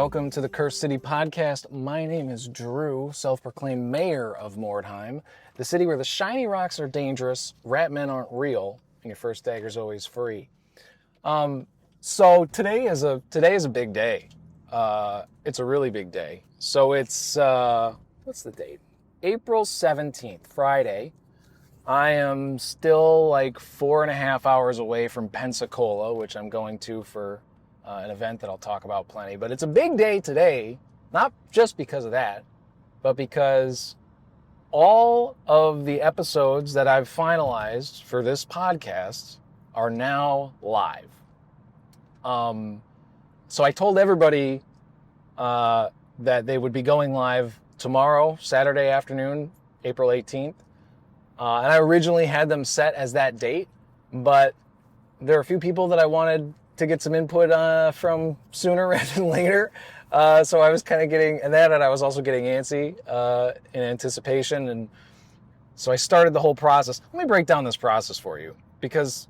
welcome to the Curse City Podcast. My name is Drew, self-proclaimed Mayor of Mordheim, the city where the shiny rocks are dangerous, rat men aren't real, and your first dagger's always free. So today is a big day. It's a really big day. So it's, what's the date? April 17th, Friday. I am still like 4.5 hours away from Pensacola, which I'm going to for an event that I'll talk about plenty. But it's a big day today, not just because of that, but because all of the episodes that I've finalized for this podcast are now live. So I told everybody that they would be going live tomorrow, Saturday afternoon, April 18th. And I originally had them set as that date, but there are a few people that I wanted to get some input from sooner rather than later. So I was kind of getting that, and I was also getting antsy in anticipation. And so I started the whole process. Let me break down this process for you, because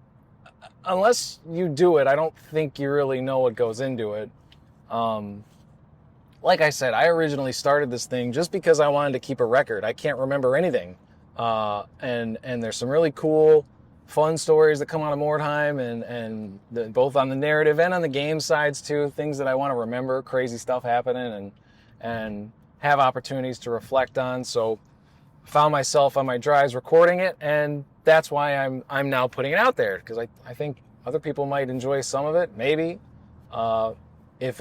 unless you do it, I don't think you really know what goes into it. Like I said, I originally started this thing just because I wanted to keep a record. I can't remember anything. And there's some really cool, fun stories that come out of Mordheim, and both on the narrative and on the game sides too, things that I want to remember, crazy stuff happening, and have opportunities to reflect on. So found myself on my drives recording it, and that's why I'm now putting it out there, because I think other people might enjoy some of it, maybe. If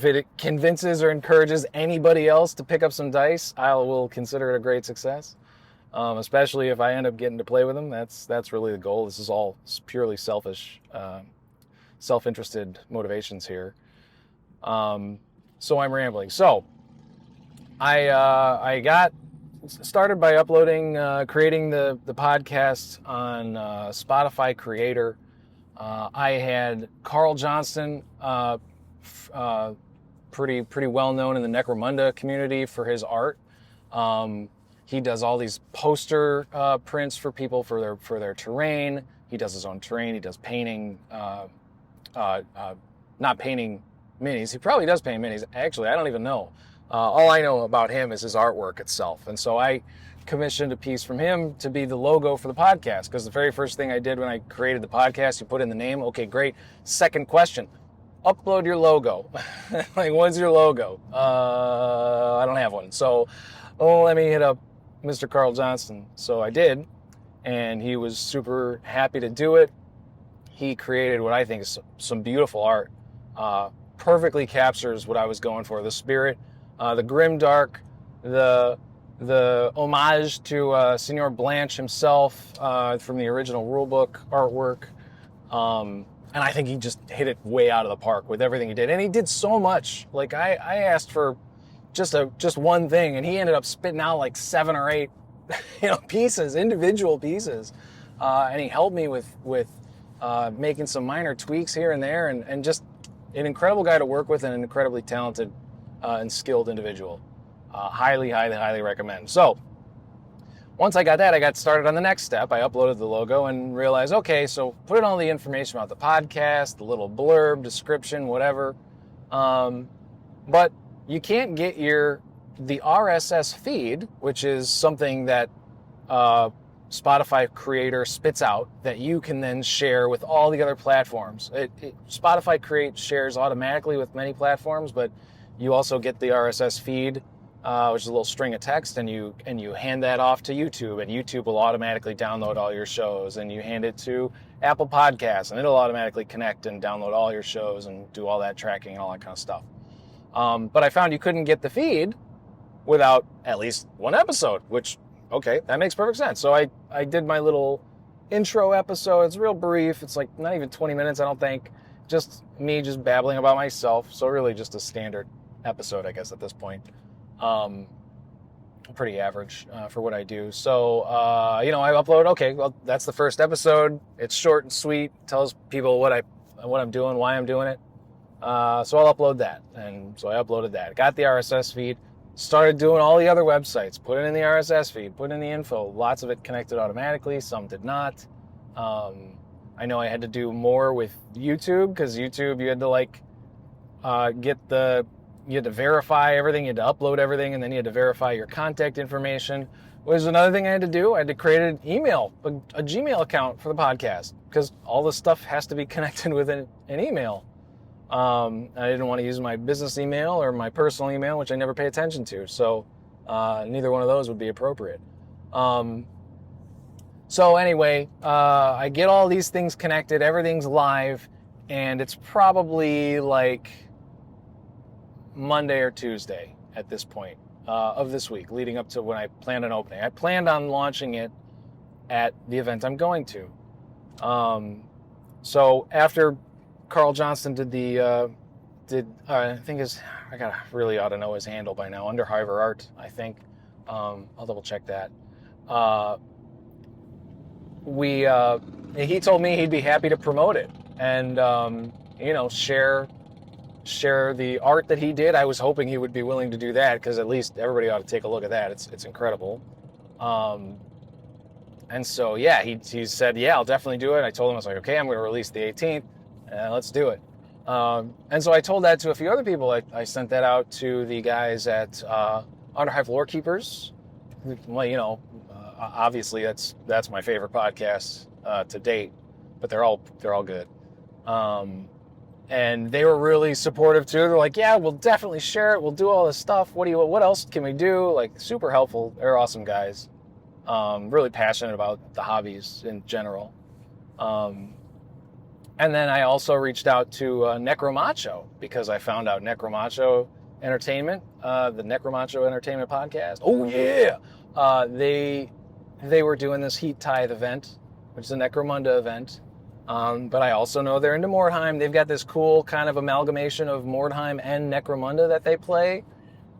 it convinces or encourages anybody else to pick up some dice, I will consider it a great success. Especially if I end up getting to play with them. That's really the goal. This is all purely selfish, self-interested motivations here. So I'm rambling. So I got started by uploading, creating the podcast on Spotify Creator. I had Carl Johnston, pretty well known in the Necromunda community for his art. He does all these poster prints for people for their terrain. He does his own terrain. He does painting, not painting minis. He probably does paint minis. Actually, I don't even know. All I know about him is his artwork itself. And so I commissioned a piece from him to be the logo for the podcast, because the very first thing I did when I created the podcast, you put in the name. Okay, great. Second question, upload your logo. Like, what's your logo? I don't have one. So let me hit up Mr. Carl Johnston. So I did, and he was super happy to do it. He created what I think is some beautiful art. Perfectly captures what I was going for. The spirit, the grimdark, the homage to Senor Blanche himself from the original rulebook artwork. And I think he just hit it way out of the park with everything he did. And he did so much. Like, I asked for just one thing, and he ended up spitting out like 7 or 8, pieces, individual pieces. And he helped me with making some minor tweaks here and there, and just an incredible guy to work with, and an incredibly talented and skilled individual. Highly, highly, highly recommend. So once I got that, I got started on the next step. I uploaded the logo and realized, okay, so put in all the information about the podcast, the little blurb, description, whatever. But you can't get the RSS feed, which is something that Spotify Creator spits out that you can then share with all the other platforms. Spotify shares automatically with many platforms, but you also get the RSS feed, which is a little string of text, and you hand that off to YouTube, and YouTube will automatically download all your shows, and you hand it to Apple Podcasts, and it'll automatically connect and download all your shows and do all that tracking and all that kind of stuff. But I found you couldn't get the feed without at least one episode, which, okay, that makes perfect sense. So I did my little intro episode. It's real brief. It's like not even 20 minutes, I don't think. Just me just babbling about myself. So really just a standard episode, I guess, at this point. Pretty average for what I do. So, I upload, okay, well, that's the first episode. It's short and sweet. Tells people what I'm doing, why I'm doing it. So I'll upload that. And so I uploaded that. Got the RSS feed. Started doing all the other websites. Put it in the RSS feed. Put in the info. Lots of it connected automatically. Some did not. I know I had to do more with YouTube, because YouTube, you had to get the you had to verify everything, you had to upload everything, and then you had to verify your contact information. Was another thing I had to do. I had to create an email, a Gmail account for the podcast, because all this stuff has to be connected with an email. I didn't want to use my business email or my personal email, which I never pay attention to. So neither one of those would be appropriate. So anyway, I get all these things connected. Everything's live. And it's probably like Monday or Tuesday at this point of this week, leading up to when I planned on opening. I planned on launching it at the event I'm going to. So after Carl Johnston I think I really ought to know his handle by now, Underhiver Art, I think. I'll double check that. He told me he'd be happy to promote it and, share the art that he did. I was hoping he would be willing to do that, because at least everybody ought to take a look at that. It's incredible. And so, yeah, he said, yeah, I'll definitely do it. I told him, I was like, okay, I'm going to release the 18th. Let's do it. And so I told that to a few other people. I sent that out to the guys at Underhive Lore Keepers. Well, obviously that's my favorite podcast to date, but they're all good. And they were really supportive too. They're like, yeah, we'll definitely share it. We'll do all this stuff. What else can we do? Like, super helpful. They're awesome guys. Really passionate about the hobbies in general. And then I also reached out to Necromacho, because I found out Necromacho Entertainment, the Necromacho Entertainment Podcast. Oh yeah. They were doing this Heat Tithe event, which is a Necromunda event. But I also know they're into Mordheim. They've got this cool kind of amalgamation of Mordheim and Necromunda that they play.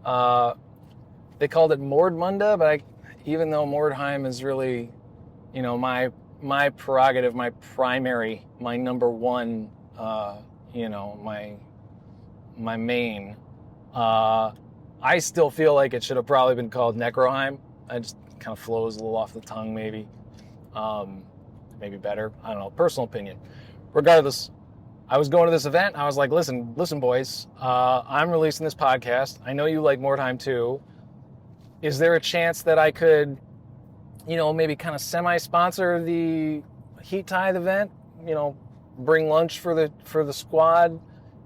They called it Mordmunda, but even though Mordheim is really, my prerogative, my primary, my number one, my main, I still feel like it should have probably been called Necroheim. It just kind of flows a little off the tongue, maybe. Maybe better. I don't know. Personal opinion. Regardless, I was going to this event. I was like, listen, boys, I'm releasing this podcast. I know you like Mordheim too. Is there a chance that I could, maybe kind of semi-sponsor the Heat Tithe event? Bring lunch for the squad,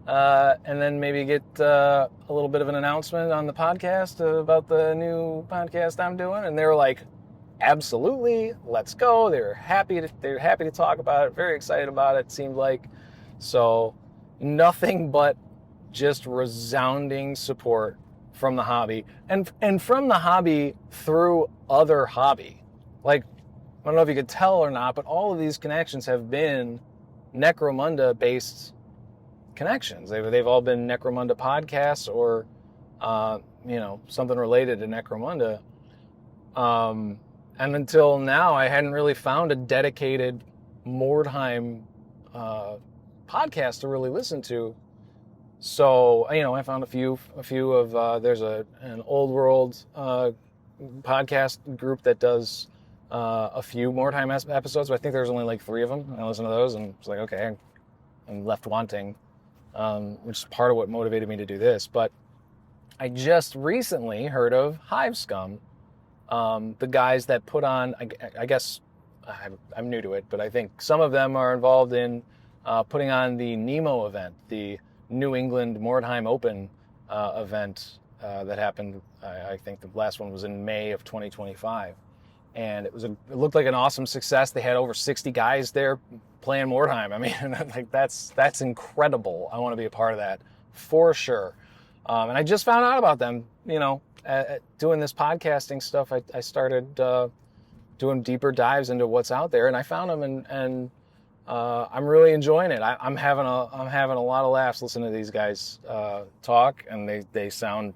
and then maybe get a little bit of an announcement on the podcast about the new podcast I'm doing. And they were like, absolutely, let's go. They're happy to talk about it, very excited about it, seemed like. So nothing but just resounding support from the hobby, and from the hobby through other hobby. Like, I don't know if you could tell or not, but all of these connections have been Necromunda based connections. They've all been Necromunda podcasts or something related to Necromunda. And until now, I hadn't really found a dedicated Mordheim podcast to really listen to. So, I found a few of, there's an old world podcast group that does a few Mordheim episodes, but I think there's only like 3 of them. I listened to those and it's like, okay, I'm left wanting, which is part of what motivated me to do this. But I just recently heard of Hive Scum. The guys that put on, I guess, I'm new to it, but I think some of them are involved in putting on the Nemo event, the New England Mordheim Open event that happened, I think the last one was in May of 2025. And it looked like an awesome success. They had over 60 guys there playing Mordheim. I mean, like that's incredible. I want to be a part of that for sure. And I just found out about them, doing this podcasting stuff. I started doing deeper dives into what's out there, and I found them, and I'm really enjoying it. I'm having a lot of laughs listening to these guys talk, and they sound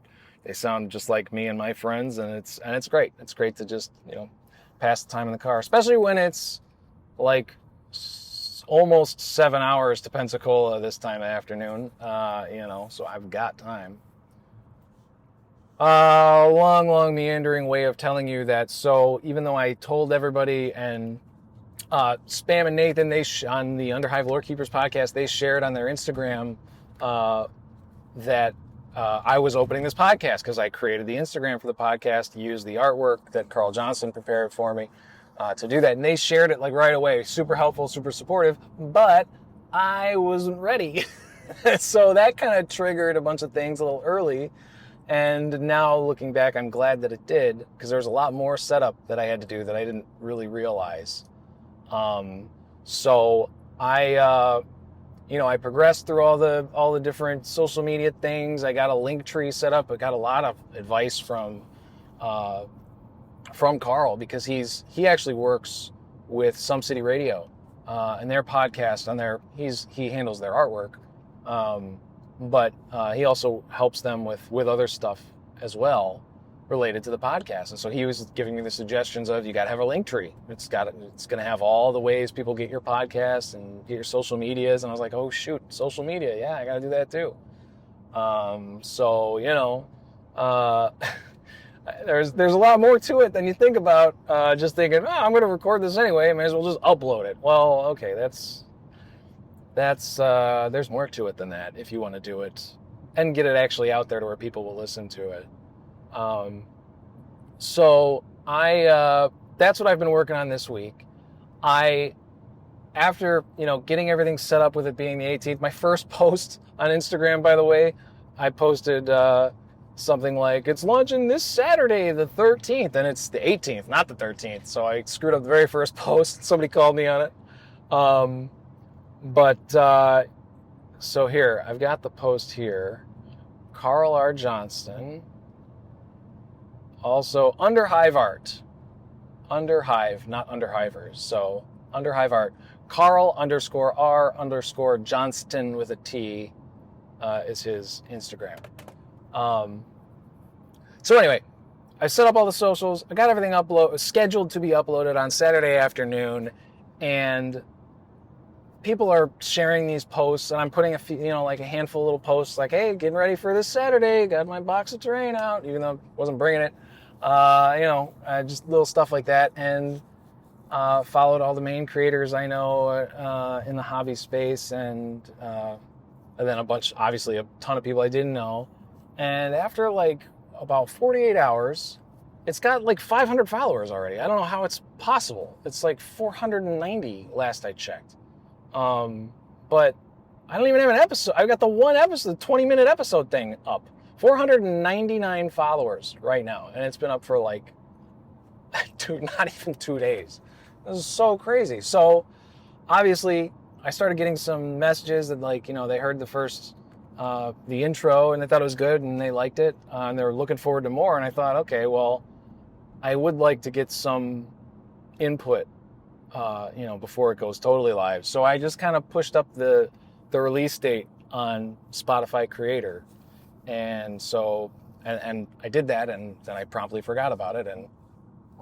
just like me and my friends, and it's great. It's great to just pass the time in the car, especially when it's like almost 7 hours to Pensacola this time of afternoon. So I've got time. Long meandering way of telling you that. So even though I told everybody, and Spam and Nathan, on the Underhive Lore Keepers podcast, they shared on their Instagram that I was opening this podcast because I created the Instagram for the podcast, used the artwork that Carl Johnson prepared for me to do that. And they shared it like right away. Super helpful, super supportive, but I wasn't ready. So that kind of triggered a bunch of things a little early. And now looking back, I'm glad that it did, because there was a lot more setup that I had to do that I didn't really realize. So I progressed through all the different social media things. I got a link tree set up. I got a lot of advice from Carl, because he actually works with Some City Radio and their podcast he handles their artwork. But he also helps them with other stuff as well related to the podcast. And so he was giving me the suggestions of, you got to have a link tree. It's going to have all the ways people get your podcasts and get your social medias. And I was like, oh shoot, social media. Yeah, I got to do that too. There's a lot more to it than you think about. Just thinking, I'm going to record this anyway. I may as well just upload it. Well, okay, that's there's more to it than that if you want to do it and get it actually out there to where people will listen to it. So that's what I've been working on this week. After getting everything set up with it being the 18th, my first post on Instagram, by the way, I posted something like, it's launching this Saturday, the 13th, and it's the 18th, not the 13th. So I screwed up the very first post. Somebody called me on it. So here, I've got the post here. Carl R. Johnston. Also, Underhive Art. Underhive, not Underhivers. So, Underhive Art. Carl _R _Johnston with a T is his Instagram. So anyway, I set up all the socials. I got everything scheduled to be uploaded on Saturday afternoon, and people are sharing these posts, and I'm putting a handful of little posts like, hey, getting ready for this Saturday, got my box of terrain out, even though I wasn't bringing it, just little stuff like that, and followed all the main creators I know in the hobby space, and then obviously a ton of people I didn't know, and after about 48 hours, it's got 500 followers already. I don't know how it's possible. It's 490 last I checked. But I don't even have an episode. I've got the one episode, the 20-minute episode thing up. 499 followers right now. And it's been up for not even 2 days. This is so crazy. So obviously I started getting some messages that they heard the first, the intro, and they thought it was good and they liked it. And they were looking forward to more. And I thought, okay, well, I would like to get some input before it goes totally live. So I just kind of pushed up the release date on Spotify Creator. And so, and I did that, and then I promptly forgot about it. And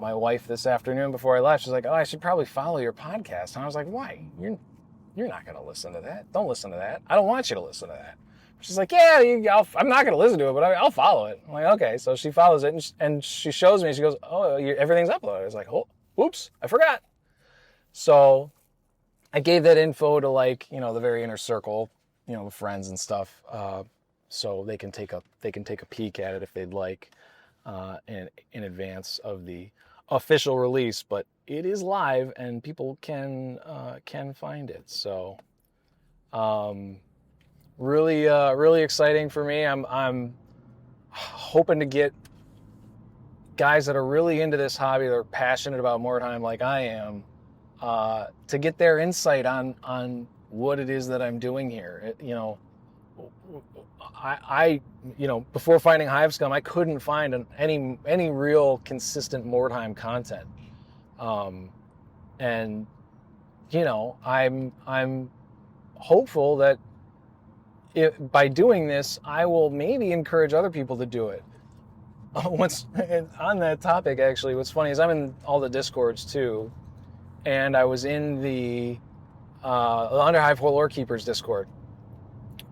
my wife this afternoon before I left, she's like, oh, I should probably follow your podcast. And I was like, why? You're not going to listen to that. Don't listen to that. I don't want you to listen to that. She's like, yeah, I'm not going to listen to it, but I'll follow it. I'm like, okay. So she follows it, and she shows me, she goes, oh, everything's uploaded. I was like, oh, oops, I forgot. So I gave that info to the very inner circle, the friends and stuff, so they can take a peek at it if they'd like, in advance of the official release. But it is live and people can find it. So really exciting for me. I'm hoping to get guys that are really into this hobby, that are passionate about Mordheim like I am, to get their insight on what it is that I'm doing here. I before finding Hive Scum, I couldn't find any real consistent Mordheim content. I'm hopeful that by doing this, I will maybe encourage other people to do it. What's on that topic, actually, what's funny is I'm in all the Discords too. And I was in the Underhive Lore Keepers Discord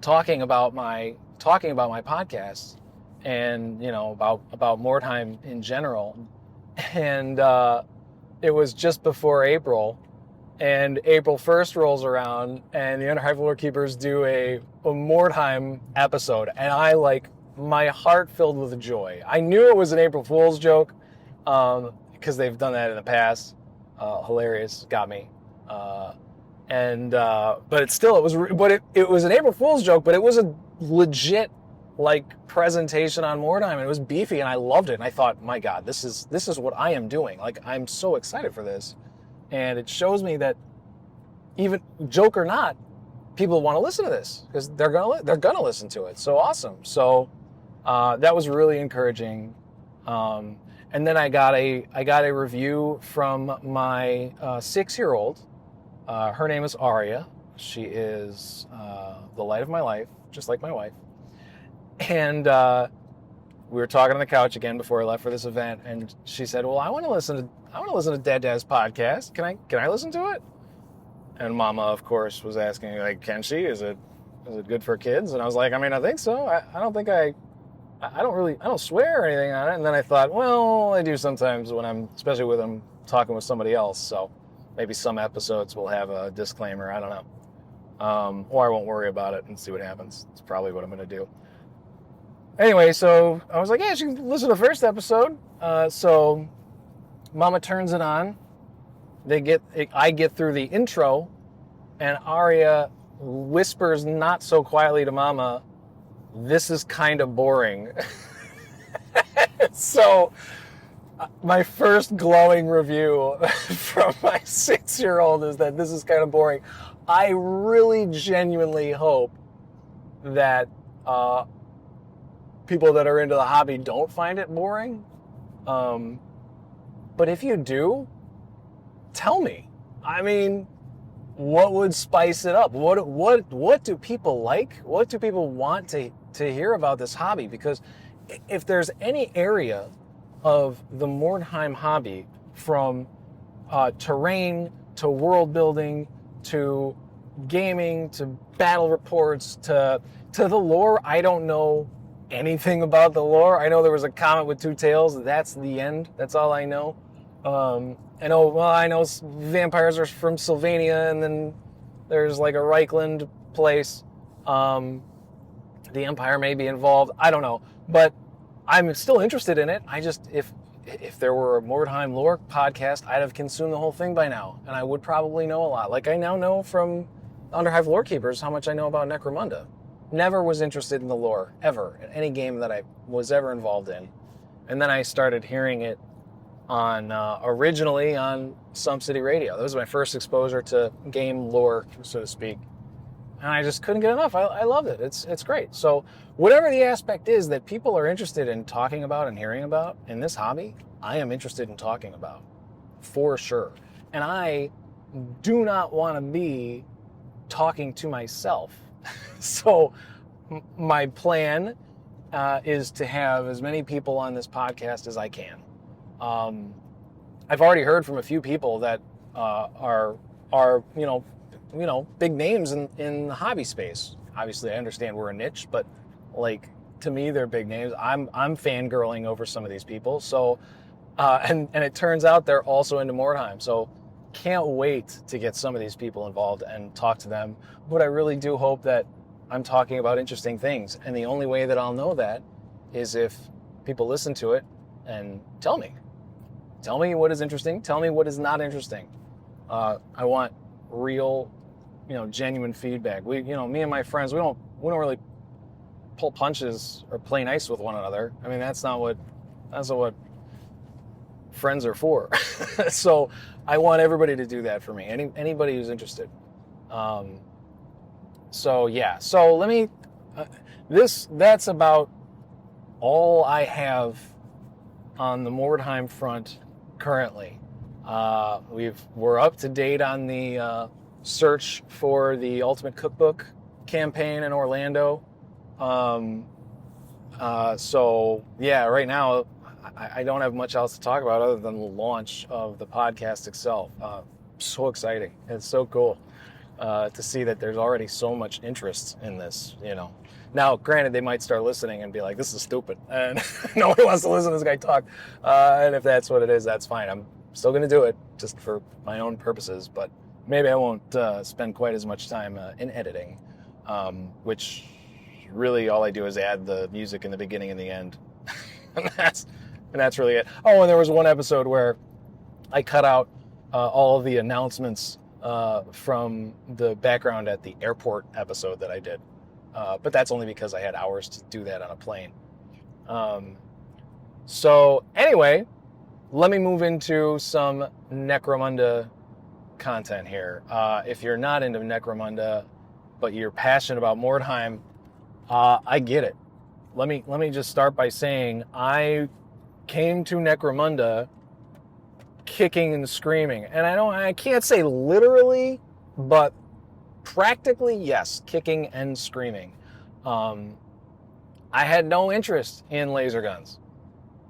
talking about my podcast and about Mordheim in general. And it was just before April, and April 1st rolls around, and the Underhive Lore Keepers do a Mordheim episode, and I my heart filled with joy. I knew it was an April Fool's joke because they've done that in the past. Hilarious, got me. But it was an April Fool's joke, but it was a legit presentation on Mordheim, and it was beefy, and I loved it. And I thought, my God, this is what I am doing. I'm so excited for this, and it shows me that even joke or not, people want to listen to this because they're gonna listen to it. So awesome. So that was really encouraging. And then I got a review from my 6-year-old. Her name is Ooohya. She is the light of my life, just like my wife. And we were talking on the couch again before I left for this event, and she said, "Well, I want to listen to Dad's podcast. Can I listen to it?" And Mama, of course, was asking, can she? Is it good for kids? And I was like, I think so. I don't think I don't swear or anything on it. And then I thought, well, I do sometimes especially when I'm talking with somebody else. So maybe some episodes will have a disclaimer. I don't know. Or I won't worry about it and see what happens. It's probably what I'm going to do. Anyway, so I was like, yeah, she can listen to the first episode. So Mama turns it on. I get through the intro, and Ooohya whispers not so quietly to Mama, "This is kind of boring." So my first glowing review from my 6-year-old is that this is kind of boring. I really genuinely hope that people that are into the hobby don't find it boring. But if you do, tell me. What would spice it up? What do people like? What do people want to hear about this hobby? Because if there's any area of the Mordheim hobby, from terrain to world building to gaming to battle reports to the lore, I don't know anything about the lore. I know there was a comet with 2 tails. That's the end. That's all I know. I know vampires are from Sylvania, and then there's a Reichland place. The Empire may be involved. I don't know, but I'm still interested in it. If there were a Mordheim lore podcast, I'd have consumed the whole thing by now, and I would probably know a lot. I now know from Underhive Lore Keepers how much I know about Necromunda. Never was interested in the lore, ever, in any game that I was ever involved in. And then I started hearing it originally on Some City Radio. That was my first exposure to game lore, so to speak. And I just couldn't get enough. I loved it. It's great. So whatever the aspect is that people are interested in talking about and hearing about in this hobby, I am interested in talking about, for sure. And I do not want to be talking to myself. So my plan is to have as many people on this podcast as I can. I've already heard from a few people that are big names in the hobby space. Obviously, I understand we're a niche, but to me, they're big names. I'm fangirling over some of these people. So, and it turns out they're also into Mordheim. So, can't wait to get some of these people involved and talk to them. But I really do hope that I'm talking about interesting things. And the only way that I'll know that is if people listen to it and tell me. Tell me what is interesting. Tell me what is not interesting. I want real, genuine feedback. Me and my friends, we don't really pull punches or play nice with one another. That's not what friends are for. So I want everybody to do that for me. Anybody who's interested. So yeah. So let me. That's about all I have on the Mordheim front currently. We're up to date on the search for the Ultimate Cookbook campaign in Orlando. So yeah, right now I don't have much else to talk about other than the launch of the podcast itself. So exciting. It's so cool to see that there's already so much interest in this, Now, granted, they might start listening and be like, this is stupid, and nobody wants to listen to this guy talk. And if that's what it is, that's fine. I'm still going to do it just for my own purposes, but maybe I won't spend quite as much time in editing, which really all I do is add the music in the beginning and the end. and that's really it. Oh, and there was one episode where I cut out all of the announcements from the background at the airport episode that I did. But that's only because I had hours to do that on a plane. So anyway, let me move into some Necromunda content here. If you're not into Necromunda, but you're passionate about Mordheim, I get it. Let me just start by saying I came to Necromunda kicking and screaming, and I can't say literally, but practically yes, kicking and screaming. I had no interest in laser guns,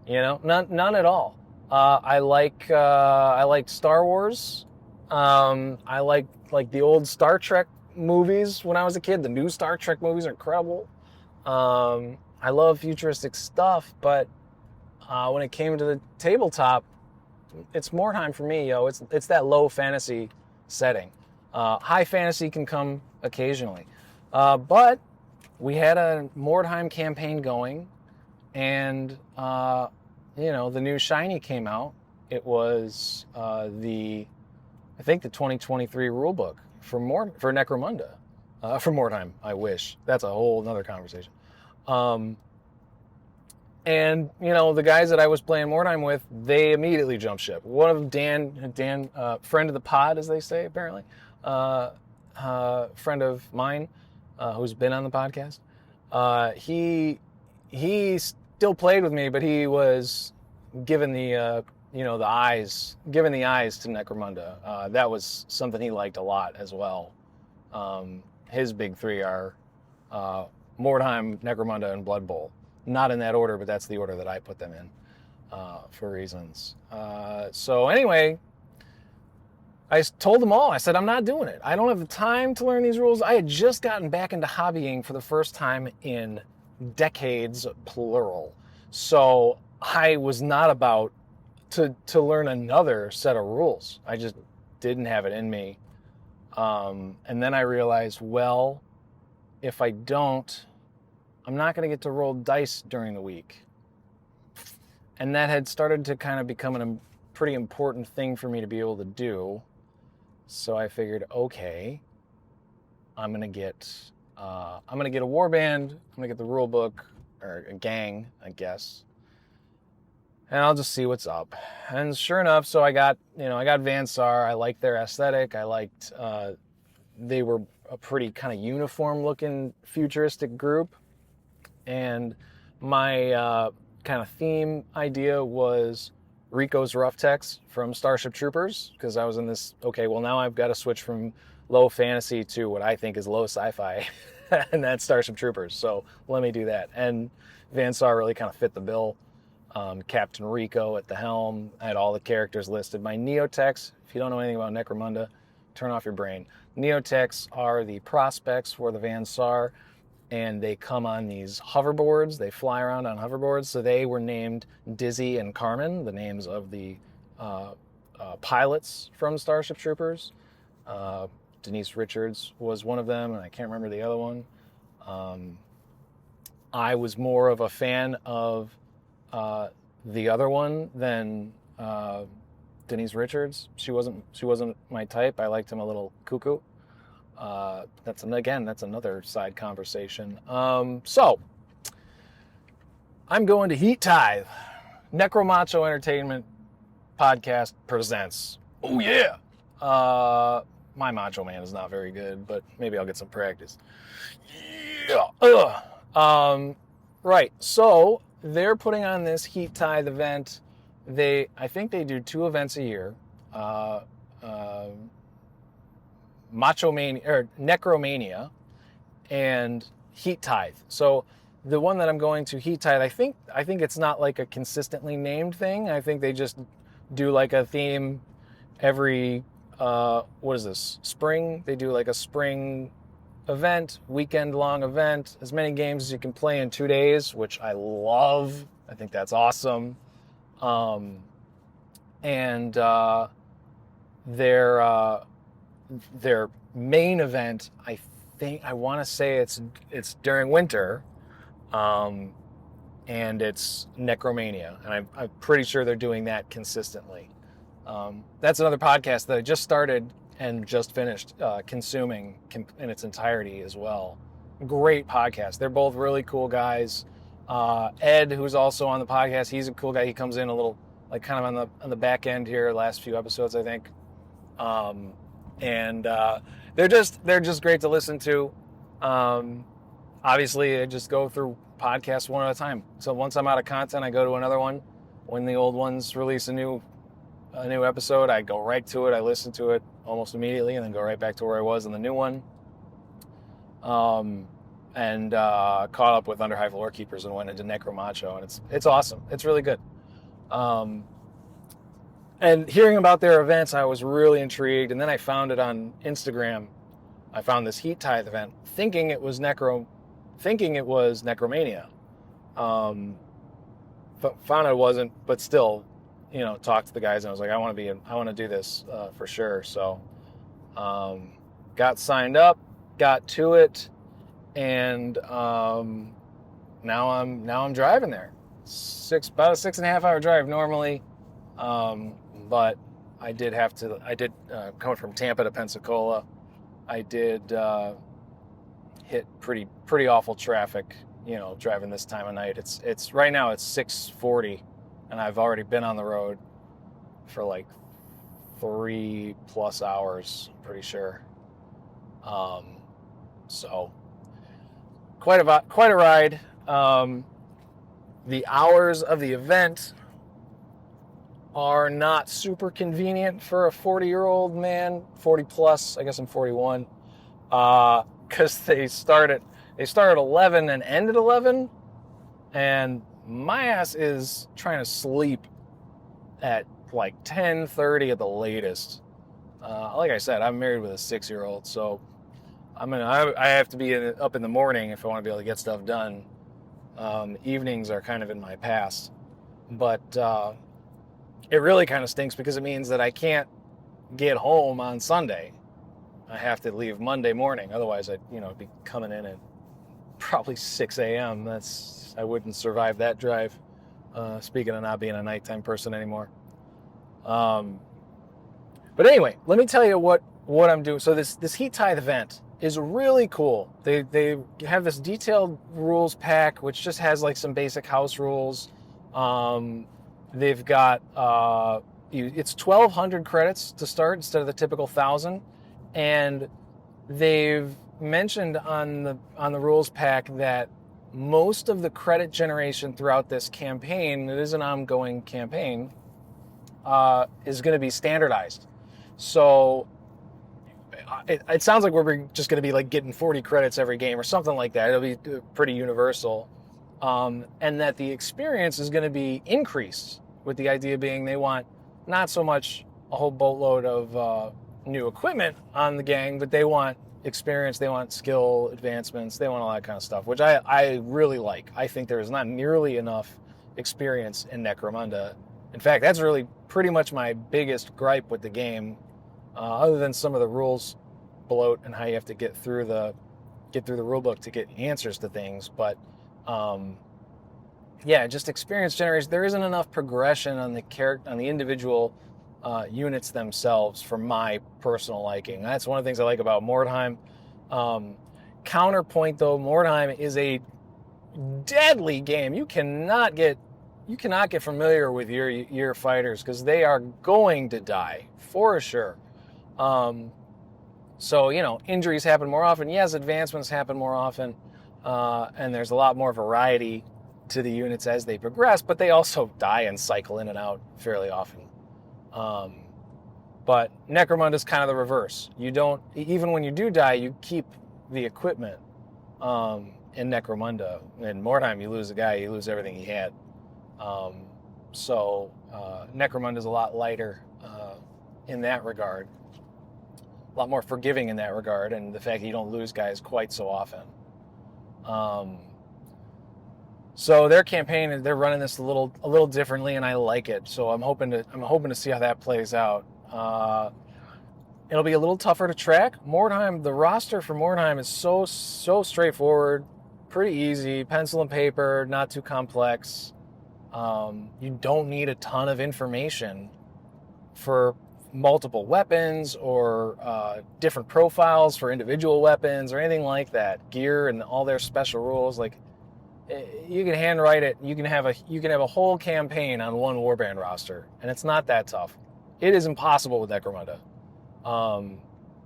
none at all. I like Star Wars. I like the old Star Trek movies when I was a kid. The new Star Trek movies are incredible. I love futuristic stuff, but when it came to the tabletop, it's Mordheim for me, yo. It's that low fantasy setting. High fantasy can come occasionally, but we had a Mordheim campaign going, and the new shiny came out. It was the 2023 rulebook for Necromunda, for Mordheim. I wish that's a whole another conversation. And the guys that I was playing Mordheim with, they immediately jumped ship. One of them, Dan, friend of the pod, as they say, apparently, friend of mine, who's been on the podcast. He still played with me, but he was given the eyes to Necromunda. That was something he liked a lot as well. His big three are Mordheim, Necromunda, and Blood Bowl. Not in that order, but that's the order that I put them in for reasons. So anyway, I told them all. I said, I'm not doing it. I don't have the time to learn these rules. I had just gotten back into hobbying for the first time in decades, plural. So I was not about to learn another set of rules. I just didn't have it in me. And then I realized, well, if I don't, I'm not going to get to roll dice during the week. And that had started to kind of become a pretty important thing for me to be able to do. So I figured, okay, I'm going to get a warband. I'm going to get the rule book, or a gang, I guess. And I'll just see what's up. And sure enough, so I got Vansar. I liked their aesthetic. I liked, they were a pretty kind of uniform looking futuristic group. And my kind of theme idea was Rico's Rough Text from Starship Troopers, because I was in this, okay, well now I've got to switch from low fantasy to what I think is low sci-fi, and that's Starship Troopers. So let me do that. And Vansar really kind of fit the bill. Captain Rico at the helm. I had all the characters listed. My Neotechs, if you don't know anything about Necromunda, turn off your brain. Neotechs are the prospects for the Vansar, and they come on these hoverboards. They fly around on hoverboards. So they were named Dizzy and Carmen, the names of the pilots from Starship Troopers. Denise Richards was one of them, and I can't remember the other one. I was more of a fan of the other one than Denise Richards. She wasn't my type. I liked him a little cuckoo. That's another side conversation. So I'm going to Heat Tithe. Necromacho Entertainment Podcast presents. Oh yeah. My Macho Man is not very good, but maybe I'll get some practice. Yeah. Right. So they're putting on this Heat Tithe event. I think they do 2 events a year. Macho Mania or Necromania and Heat Tithe. So the one that I'm going to, Heat Tithe, I think it's not like a consistently named thing. I think they just do like a theme every spring. They do like a spring event, weekend long event, as many games as you can play in 2 days, which I love. I think that's awesome. And their main event, I I want to say it's during winter, and it's Necromania, and I'm pretty sure they're doing that consistently. That's another podcast that I just started and just finished consuming in its entirety as well. Great podcast. They're both really cool guys. Ed, who's also on the podcast, he's a cool guy. He comes in a little, like, kind of on the back end here, last few episodes, I think. And they're just great to listen to. Obviously, I just go through podcasts one at a time. So once I'm out of content, I go to another one. When the old ones release a new episode, I go right to it. I listen to it almost immediately, and then go right back to where I was in the new one. And caught up with Underhive Lore Keepers and went into Necromacho, and it's awesome. It's really good. And hearing about their events, I was really intrigued, and then I found it on Instagram. I found this Heat Tithe event, thinking it was Necromania. Found it wasn't, but still, talked to the guys, and I was like, I want to do this for sure. So, got signed up, got to it, and now I'm driving there. About a 6.5 hour drive normally, but I did coming from Tampa to Pensacola, I did hit pretty awful traffic, driving this time of night. It's right now it's 6:40, and I've already been on the road for like 3+ hours, I'm pretty sure. So quite a ride. The hours of the event are not super convenient for a 40-year-old man, 40 plus. I guess I'm 41. Because they start at 11 and end at 11, and my ass is trying to sleep at like 10:30 at the latest. Like I said, I'm married with a 6-year-old, so I have to be up in the morning if I want to be able to get stuff done. Evenings are kind of in my past, but it really kind of stinks because it means that I can't get home on Sunday. I have to leave Monday morning. Otherwise, I'd be coming in at probably 6 a.m. I wouldn't survive that drive. Speaking of not being a nighttime person anymore. But anyway, let me tell you what I'm doing. So this Heat Tithe event is really cool. They have this detailed rules pack, which just has like some basic house rules. They've got it's 1,200 credits to start instead of the typical 1,000, and they've mentioned on the rules pack that most of the credit generation throughout this campaign, it is an ongoing campaign, is going to be standardized. So it sounds like we're just going to be like getting 40 credits every game or something like that. It'll be pretty universal. And that the experience is going to be increased, with the idea being they want not so much a whole boatload of new equipment on the gang, but they want experience, they want skill advancements, they want all that kind of stuff, which I really like. I think there is not nearly enough experience in Necromunda. In fact, that's really pretty much my biggest gripe with the game, other than some of the rules bloat and how you have to get through the rule book to get answers to things. But just experience generation. There isn't enough progression on the individual units themselves for my personal liking. That's one of the things I like about Mordheim. Counterpoint though, Mordheim is a deadly game. You cannot get familiar with your fighters because they are going to die for sure. So injuries happen more often. Yes, advancements happen more often, and there's a lot more variety to the units as they progress, but they also die and cycle in and out fairly often. But Necromunda is kind of the reverse. You don't, even when you do die, you keep the equipment in Necromunda. In Mordheim, you lose a guy, you lose everything he had. So Necromunda is a lot lighter in that regard, a lot more forgiving in that regard, and the fact that you don't lose guys quite so often. So their campaign, they're running this a little differently, and I like it. So I'm hoping to see how that plays out. It'll be a little tougher to track. Mordheim, the roster for Mordheim is so straightforward, pretty easy, pencil and paper, not too complex. You don't need a ton of information for multiple weapons or different profiles for individual weapons or anything like that. Gear and all their special rules, like you can handwrite it. You can have a whole campaign on one warband roster, and it's not that tough. It is impossible with Necromunda.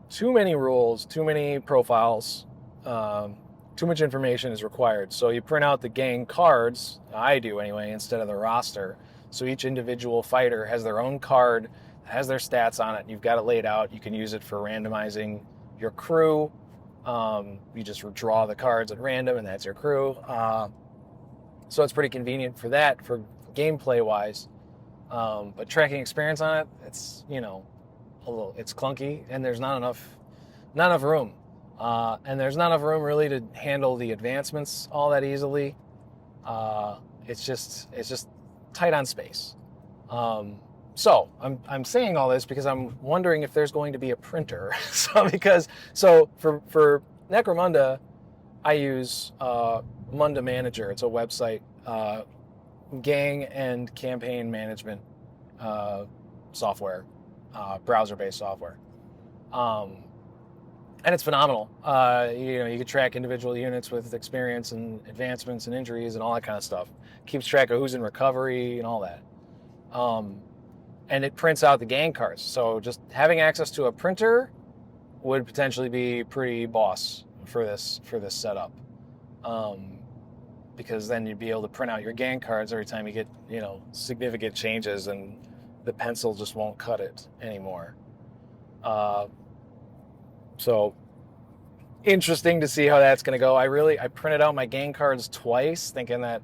Too many rules, too many profiles, too much information is required. So you print out the gang cards, I do anyway, instead of the roster. So each individual fighter has their own card, has their stats on it, and you've got it laid out. You can use it for randomizing your crew. You just draw the cards at random, and that's your crew. So it's pretty convenient for that, for gameplay-wise. But tracking experience on it, it's, it's clunky, and there's not enough room. And there's not enough room really to handle the advancements all that easily. It's just tight on space. So I'm saying all this because I'm wondering if there's going to be a printer. So for Necromunda, I use Munda Manager. It's a website, gang and campaign management software, browser-based software. And it's phenomenal. You can track individual units with experience and advancements and injuries and all that kind of stuff. Keeps track of who's in recovery and all that. And it prints out the gang cards. So just having access to a printer would potentially be pretty boss for this setup. Because then you'd be able to print out your gang cards every time you get, significant changes, and the pencil just won't cut it anymore. So interesting to see how that's going to go. I printed out my gang cards twice, thinking that,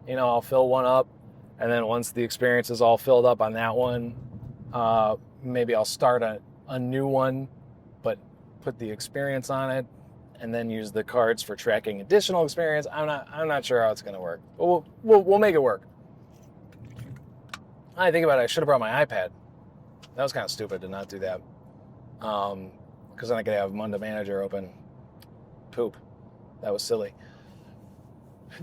I'll fill one up, and then once the experience is all filled up on that one, maybe I'll start a new one, but put the experience on it, and then use the cards for tracking additional experience. I'm not sure how it's going to work, but we'll make it work. I think about it, I should have brought my iPad. That was kind of stupid to not do that. Because then I could have Munda Manager open. Poop. That was silly.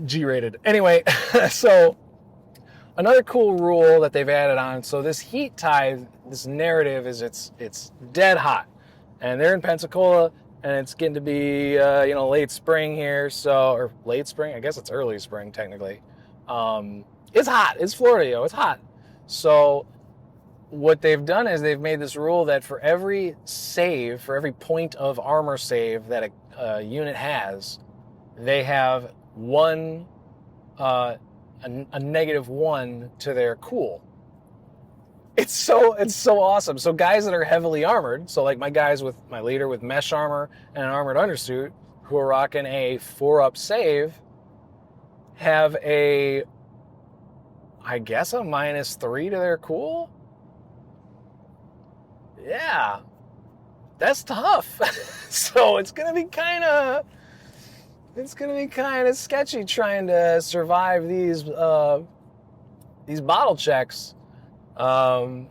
G-rated. Anyway, so another cool rule that they've added on. So this Heat Tithe, this narrative is it's dead hot, and they're in Pensacola, and it's getting to be late spring here. Or late spring. I guess it's early spring technically. It's hot. It's Florida, It's hot. So what they've done is they've made this rule that for every point of armor save that a unit has, they have a -1 to their cool. It's so awesome. So guys that are heavily armored, so like my leader with mesh armor and an armored undersuit, who are rocking a 4-up save, have a -3 to their cool. Yeah, that's tough. So it's gonna be kind of sketchy trying to survive these bottle checks. My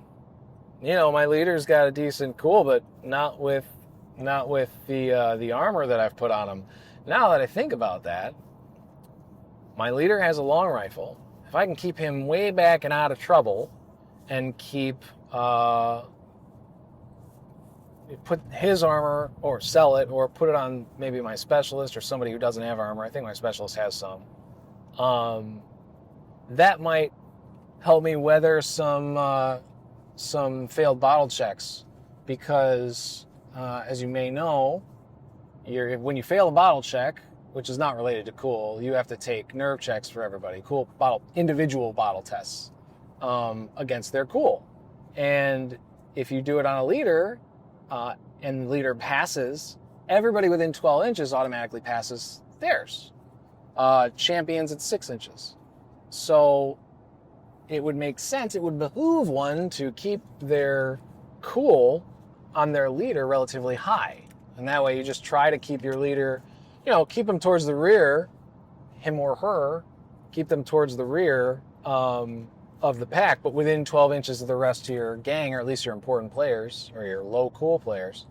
leader's got a decent cool, but not with the armor that I've put on him. Now that I think about that, my leader has a long rifle. If I can keep him way back and out of trouble, and put his armor, or sell it, or put it on maybe my specialist or somebody who doesn't have armor. I think my specialist has some. That might help me weather some failed bottle checks, because as you may know, when you fail a bottle check, which is not related to cool, you have to take nerve checks for everybody. Individual bottle tests against their cool. And if you do it on a leader, and the leader passes, everybody within 12 inches automatically passes theirs. Champions at 6 inches. So it would make sense, it would behoove one to keep their cool on their leader relatively high. And that way you just try to keep your leader, keep them towards the rear, him or her, keep them towards the rear of of the pack, but within 12 inches of the rest of your gang, or at least your important players or your low cool players,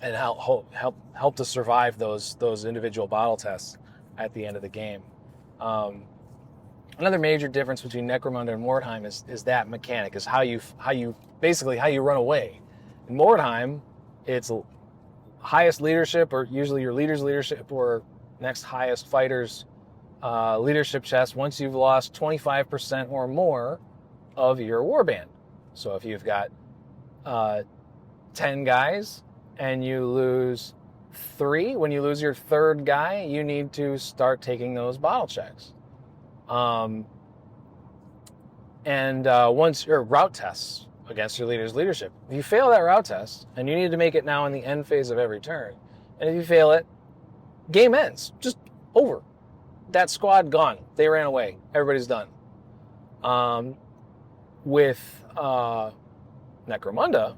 and help to survive those individual bottle tests at the end of the game. Another major difference between Necromunda and Mordheim is that mechanic, is how you run away. In Mordheim, it's highest leadership, or usually your leader's leadership, or next highest fighter's leadership chest once you've lost 25% or more of your warband. So if you've got 10 guys and you lose 3, when you lose your third guy, you need to start taking those bottle checks. Once your route tests against your leader's leadership, if you fail that route test, and you need to make it now in the end phase of every turn, and if you fail it, game ends, just over. That squad gone. They ran away. Everybody's done. With Necromunda,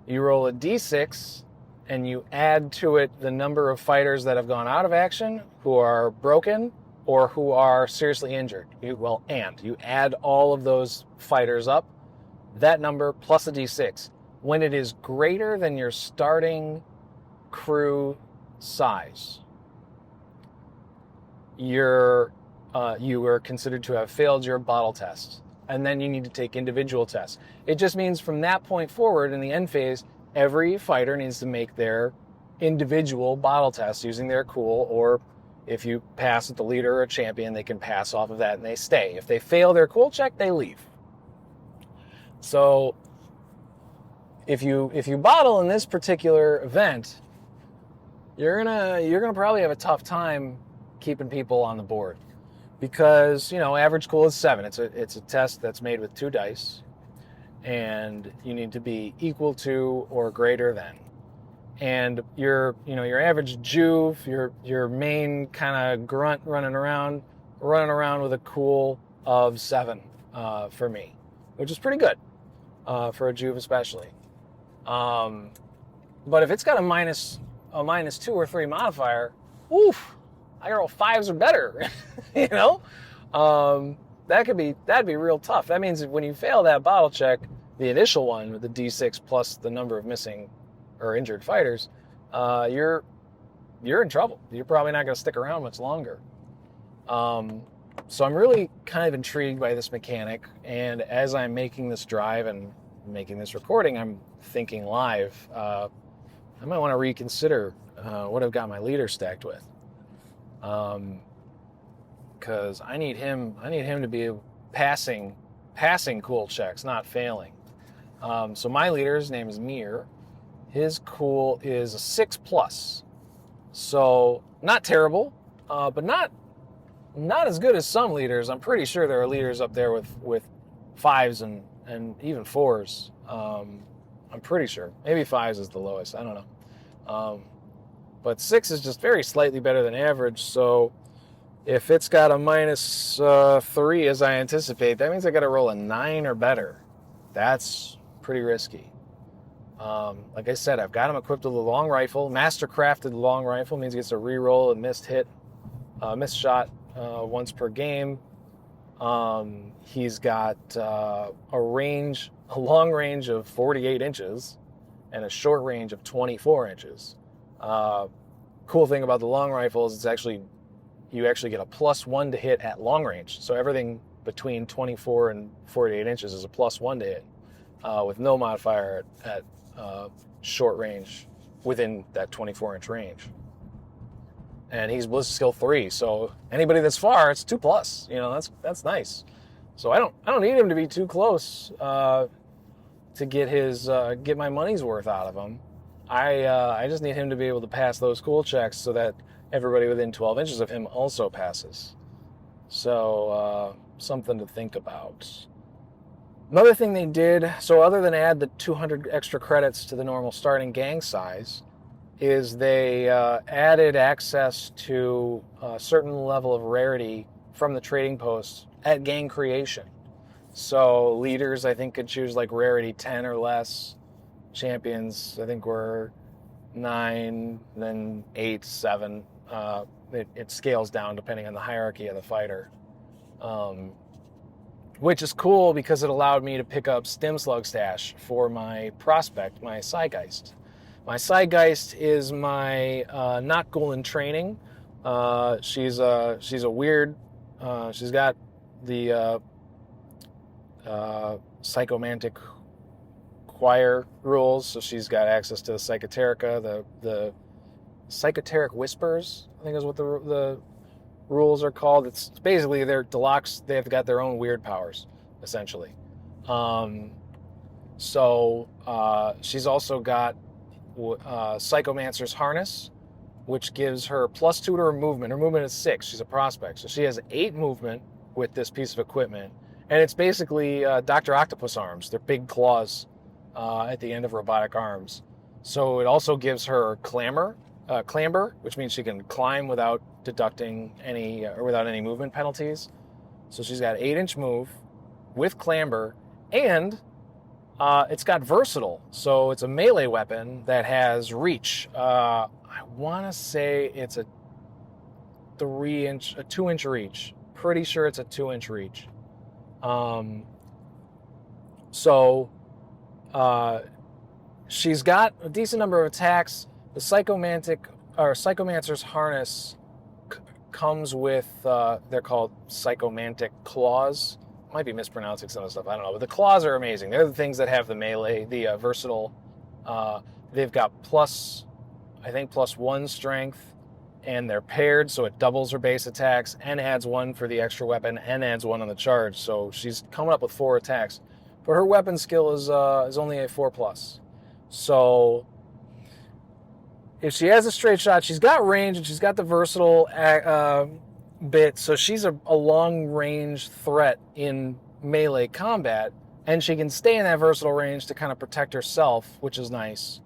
you roll a d6 and you add to it the number of fighters that have gone out of action, who are broken, or who are seriously injured. You add all of those fighters up, that number plus a d6. When it is greater than your starting crew size, you are considered to have failed your bottle test, and then you need to take individual tests. It just means from that point forward in the end phase, every fighter needs to make their individual bottle tests using their cool, or if you pass with the leader or a champion, they can pass off of that and they stay. If they fail their cool check, they leave. So if you bottle in this particular event, you're gonna probably have a tough time keeping people on the board, because average cool is 7. It's a test that's made with 2 dice, and you need to be equal to or greater than. And your average Juve, your main kind of grunt running around with a cool of 7 for me, which is pretty good for a Juve especially. But if it's got a minus 2 or 3 modifier, oof, I can roll 5s or better. That'd be real tough. That means when you fail that bottle check, the initial one with the d6 plus the number of missing or injured fighters, you're in trouble. You're probably not going to stick around much longer. So I'm really kind of intrigued by this mechanic, and as I'm making this drive and making this recording, I'm thinking live, I might want to reconsider what I've got my leader stacked with. Because I need him to be passing cool checks, not failing. So my leader's name is Mir. His cool is a 6+. So not terrible, but not as good as some leaders. I'm pretty sure there are leaders up there with 5s and even 4s. I'm pretty sure. Maybe 5s is the lowest. I don't know. But 6 is just very slightly better than average. So if it's got a minus 3 as I anticipate, that means I got to roll a 9 or better. That's pretty risky. Like I said, I've got him equipped with a long rifle. Master-crafted long rifle means he gets a reroll and missed shot once per game. He's got a long range of 48 inches and a short range of 24 inches. Cool thing about the long rifle is you actually get a +1 to hit at long range. So everything between 24 and 48 inches is a +1 to hit, with no modifier at short range within that 24-inch range. And he's Bliss skill 3, so anybody that's far, it's 2+. That's nice. So I don't need him to be too close to get my money's worth out of him. I just need him to be able to pass those cool checks so that everybody within 12 inches of him also passes. So something to think about. Another thing they did, so other than add the 200 extra credits to the normal starting gang size, is they added access to a certain level of rarity from the trading posts at gang creation. So leaders, I think, could choose like rarity 10 or less. Champions, I think, were 9, then 8, 7. It scales down depending on the hierarchy of the fighter. which is cool because it allowed me to pick up Stim Slug Stash for my prospect, my Psygeist. My Psygeist is my not ghoul in training. She's a weird. She's got the psychomantic choir rules, so she's got access to the Psychoterica, the Psychoteric Whispers, I think is what the rules are called. It's basically their deluxe. They've got their own weird powers, essentially. So she's also got Psychomancer's Harness, which gives her +2 to her movement. Her movement is 6. She's a prospect, so she has 8 movement with this piece of equipment. And it's basically Dr. Octopus arms. They're big claws at the end of robotic arms. So it also gives her clamber, which means she can climb without deducting any or without any movement penalties. So she's got 8-inch move with clamber, and it's got versatile. So it's a melee weapon that has reach. I want to say it's a 2-inch reach. Pretty sure it's a 2-inch reach. She's got a decent number of attacks. The Psychomancer's Harness comes with, they're called Psychomantic Claws. Might be mispronouncing some of the stuff, I don't know. But the claws are amazing. They're the things that have the melee, the versatile. They've got +1 strength, and they're paired, so it doubles her base attacks and adds 1 for the extra weapon and adds 1 on the charge. So she's coming up with 4 attacks. But her weapon skill is only a 4+. So if she has a straight shot, she's got range and she's got the versatile bit. So she's a long-range threat in melee combat, and she can stay in that versatile range to kind of protect herself, which is nice.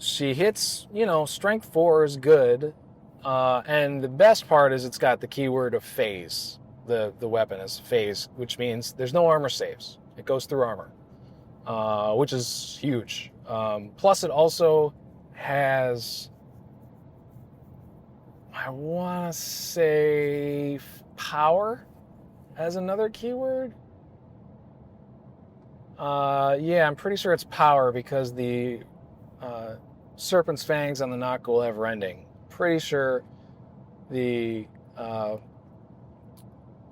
She hits, strength 4 is good. And the best part is it's got the keyword of phase. The weapon is phase, which means there's no armor saves. It goes through armor, which is huge. Plus it also has, I want to say, power as another keyword. Yeah, I'm pretty sure it's power because the Serpent's Fangs on the Not Ghoul have rending. Pretty sure the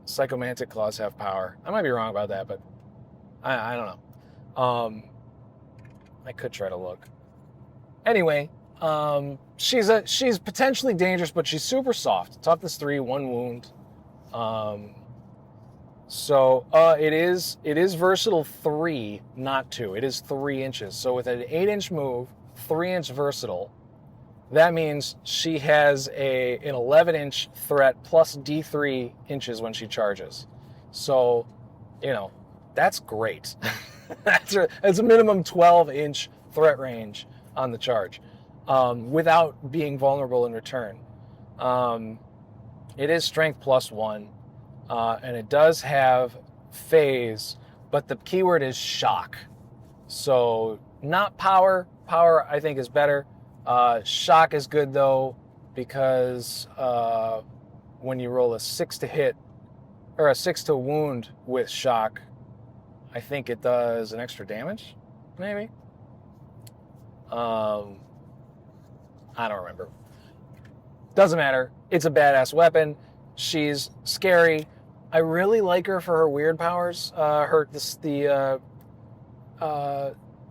Psychomantic Claws have power. I might be wrong about that, but I don't know. I could try to look. Anyway, she's potentially dangerous, but she's super soft. Toughness 3, 1 wound. It is versatile 3, not 2. It is 3 inches. So with an 8-inch move, 3-inch versatile, that means she has an 11-inch threat plus D3 inches when she charges. So, that's great. That's a minimum 12-inch threat range on the charge, without being vulnerable in return. It is strength +1, and it does have phase, but the keyword is shock. So not power. Power, I think, is better. Shock is good, though, because when you roll a 6 to hit, or a 6 to wound with shock, I think it does an extra damage, maybe? I don't remember. Doesn't matter. It's a badass weapon. She's scary. I really like her for her weird powers. The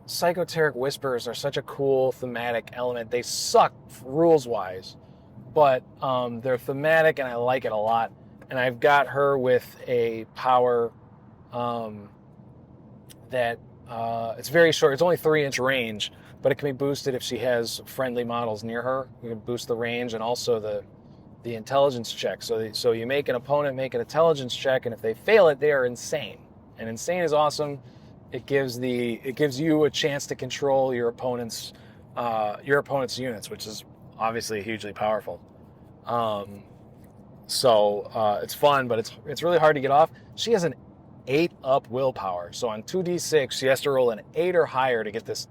Psychoteric Whispers are such a cool thematic element. They suck rules-wise, but they're thematic, and I like it a lot. And I've got her with a power that it's very short. It's only 3-inch range, but it can be boosted if she has friendly models near her. You can boost the range and also the intelligence check. So you make an opponent make an intelligence check, and if they fail it, they are insane. And insane is awesome. It gives you a chance to control your opponent's units, which is obviously hugely powerful. It's fun, but it's really hard to get off. She has an 8 up willpower, so on 2d6 she has to roll an 8 or higher to get this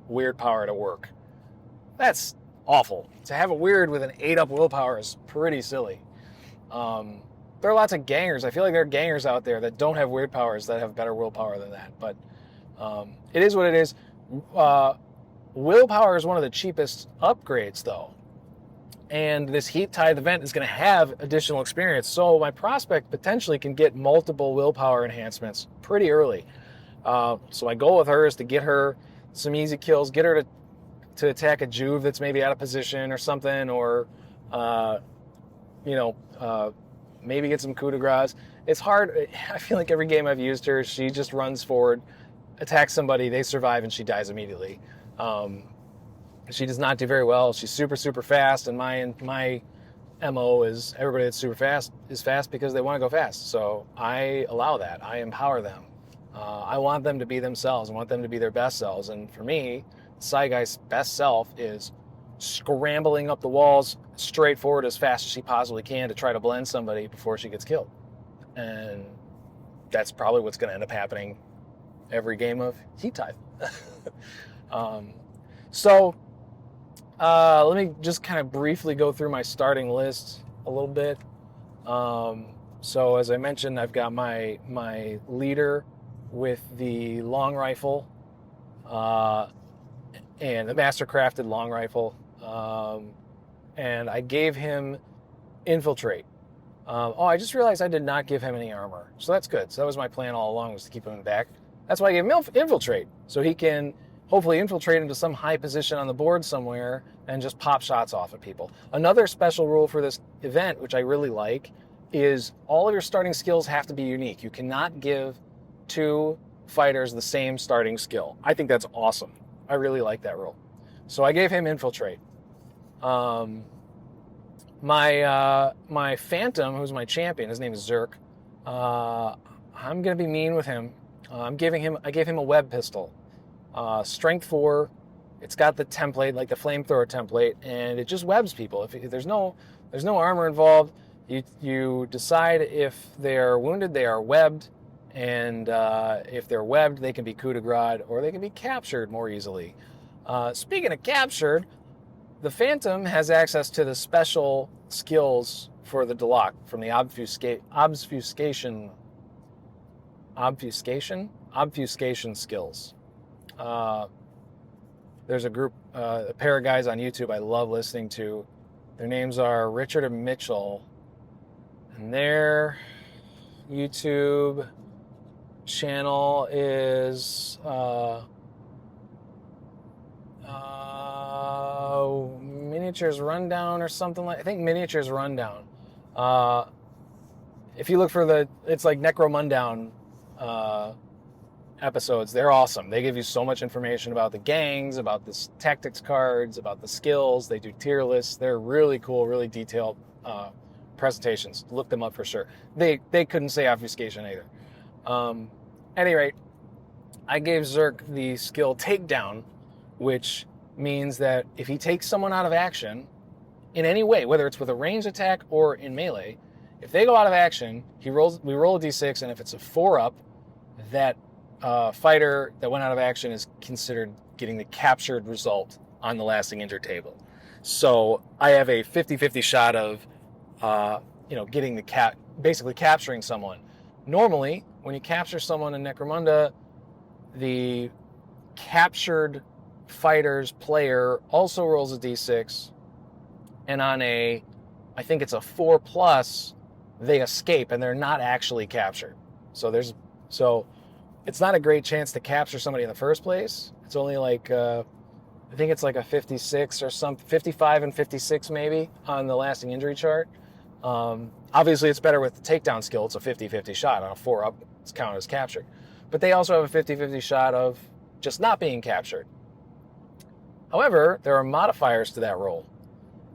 weird power to work. That's awful. To have a weird with an 8-up willpower is pretty silly. There are lots of gangers. I feel like there are gangers out there that don't have weird powers that have better willpower than that. But it is what it is. Willpower is one of the cheapest upgrades, though. And this Heat Tithe event is going to have additional experience. So my prospect potentially can get multiple willpower enhancements pretty early. So my goal with her is to get her some easy kills, get her to attack a Juve that's maybe out of position or something, or, maybe get some coup de grace. It's hard. I feel like every game I've used her, she just runs forward, attacks somebody, they survive, and she dies immediately. She does not do very well. She's super, super fast, and my MO is everybody that's super fast is fast because they want to go fast. So I allow that. I empower them. I want them to be themselves. I want them to be their best selves. And for me, Saigai's best self is scrambling up the walls straight forward as fast as she possibly can to try to blend somebody before she gets killed. And that's probably what's going to end up happening every game of Heat Tithe. Let me just kind of briefly go through my starting list a little bit. So as I mentioned, I've got my leader with the long rifle and the master-crafted long rifle. And I gave him Infiltrate. I just realized I did not give him any armor. So that's good. So that was my plan all along, was to keep him in the back. That's why I gave him Infiltrate. So he can hopefully infiltrate into some high position on the board somewhere and just pop shots off at people. Another special rule for this event, which I really like, is all of your starting skills have to be unique. You cannot give two fighters the same starting skill. I think that's awesome. I really like that rule. So I gave him Infiltrate. My Phantom, who's my champion, his name is Zerk. I'm gonna be mean with him. I gave him a web pistol. Strength 4, it's got the template, like the flamethrower template, and it just webs people. If there's no armor involved, you decide if they're wounded, they are webbed, and if they're webbed, they can be coup de grace, or they can be captured more easily. Speaking of captured, the Phantom has access to the special skills for the Deloc from the obfuscation skills. There's a pair of guys on YouTube I love listening to. Their names are Richard and Mitchell, and their YouTube channel is Miniatures Rundown or something like. I think Miniatures Rundown. If you look for it's like Necromunda episodes. They're awesome. They give you so much information about the gangs, about the tactics cards, about the skills. They do tier lists. They're really cool, really detailed presentations. Look them up for sure. They couldn't say obfuscation either. At any rate, I gave Zerk the skill Takedown, which means that if he takes someone out of action in any way, whether it's with a ranged attack or in melee, if they go out of action, we roll a d6, and if it's a 4-up, that fighter that went out of action is considered getting the captured result on the lasting injured table. So I have a 50-50 shot of, getting basically capturing someone. Normally, when you capture someone in Necromunda, the captured fighter's player also rolls a d6, and on I think it's a 4+, they escape and they're not actually captured. So it's not a great chance to capture somebody in the first place. It's only like, I think it's like a 56 or something, 55 and 56 maybe on the lasting injury chart. Obviously, it's better with the takedown skill. It's a 50-50 shot. On a 4-up, it's counted as captured. But they also have a 50-50 shot of just not being captured. However, there are modifiers to that roll.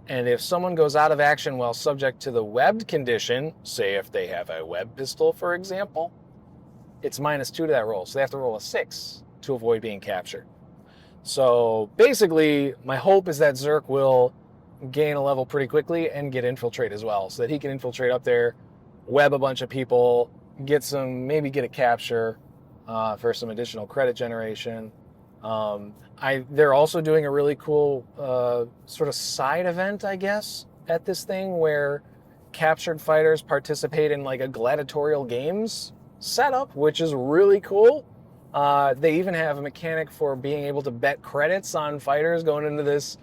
And if someone goes out of action while subject to the webbed condition, say if they have a web pistol, for example, it's -2 to that roll. So they have to roll a 6 to avoid being captured. So basically, my hope is that Zerk will gain a level pretty quickly and get Infiltrate as well, so that he can infiltrate up there, web a bunch of people, maybe get a capture for some additional credit generation. They're also doing a really cool sort of side event, I guess, at this thing where captured fighters participate in like a gladiatorial games setup, which is really cool. They even have a mechanic for being able to bet credits on fighters going into this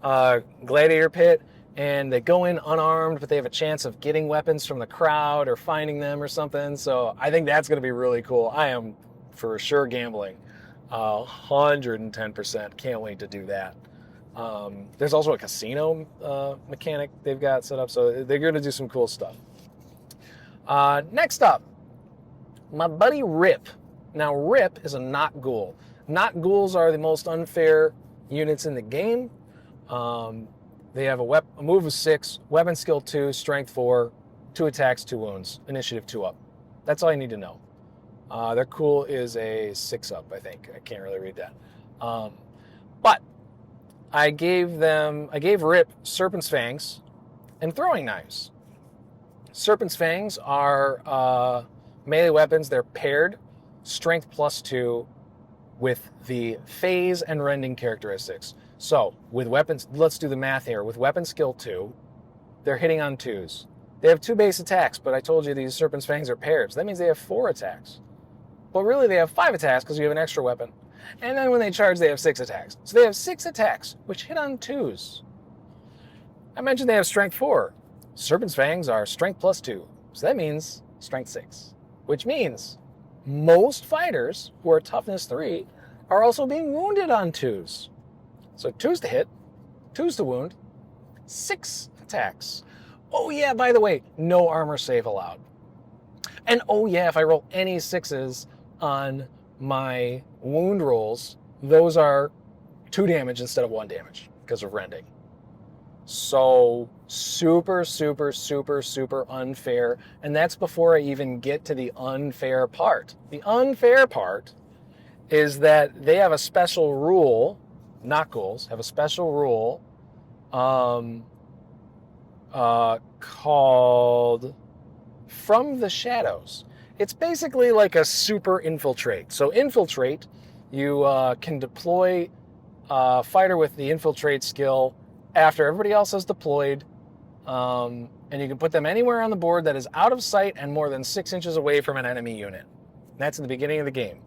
gladiator pit, and they go in unarmed, but they have a chance of getting weapons from the crowd or finding them or something. So I think that's going to be really cool. I am for sure gambling 110%. Can't wait to do that. There's also a casino mechanic they've got set up, so they're going to do some cool stuff. Next up, my buddy Rip. Now, Rip is a Not Ghoul. Not Ghouls are the most unfair units in the game. They have a move of 6, weapon skill 2, strength 4, 2 attacks, 2 wounds, initiative 2 up. That's all you need to know. Their cool is a 6 up, I think. I can't really read that. But I gave Rip Serpent's Fangs and Throwing Knives. Serpent's Fangs are melee weapons. They're paired, strength +2, with the phase and rending characteristics. So, with weapons, let's do the math here. With weapon skill 2, they're hitting on 2s. They have 2 base attacks, but I told you these Serpent's Fangs are paired, so that means they have 4 attacks. But really, they have 5 attacks because you have an extra weapon. And then when they charge, they have 6 attacks. So they have 6 attacks, which hit on 2s. I mentioned they have strength 4. Serpent's Fangs are strength +2, so that means strength 6, which means most fighters who are toughness 3 are also being wounded on 2s. So 2s to hit, 2s to wound, 6 attacks. Oh yeah, by the way, no armor save allowed. And oh yeah, if I roll any 6s on my wound rolls, those are 2 damage instead of 1 damage because of rending. So super, super, super, super unfair. And that's before I even get to the unfair part. The unfair part is that they have a special rule, Not Ghouls have a special rule called From the Shadows. It's basically like a super infiltrate. So infiltrate, you can deploy a fighter with the infiltrate skill after everybody else has deployed, and you can put them anywhere on the board that is out of sight and more than 6 inches away from an enemy unit. That's in the beginning of the game.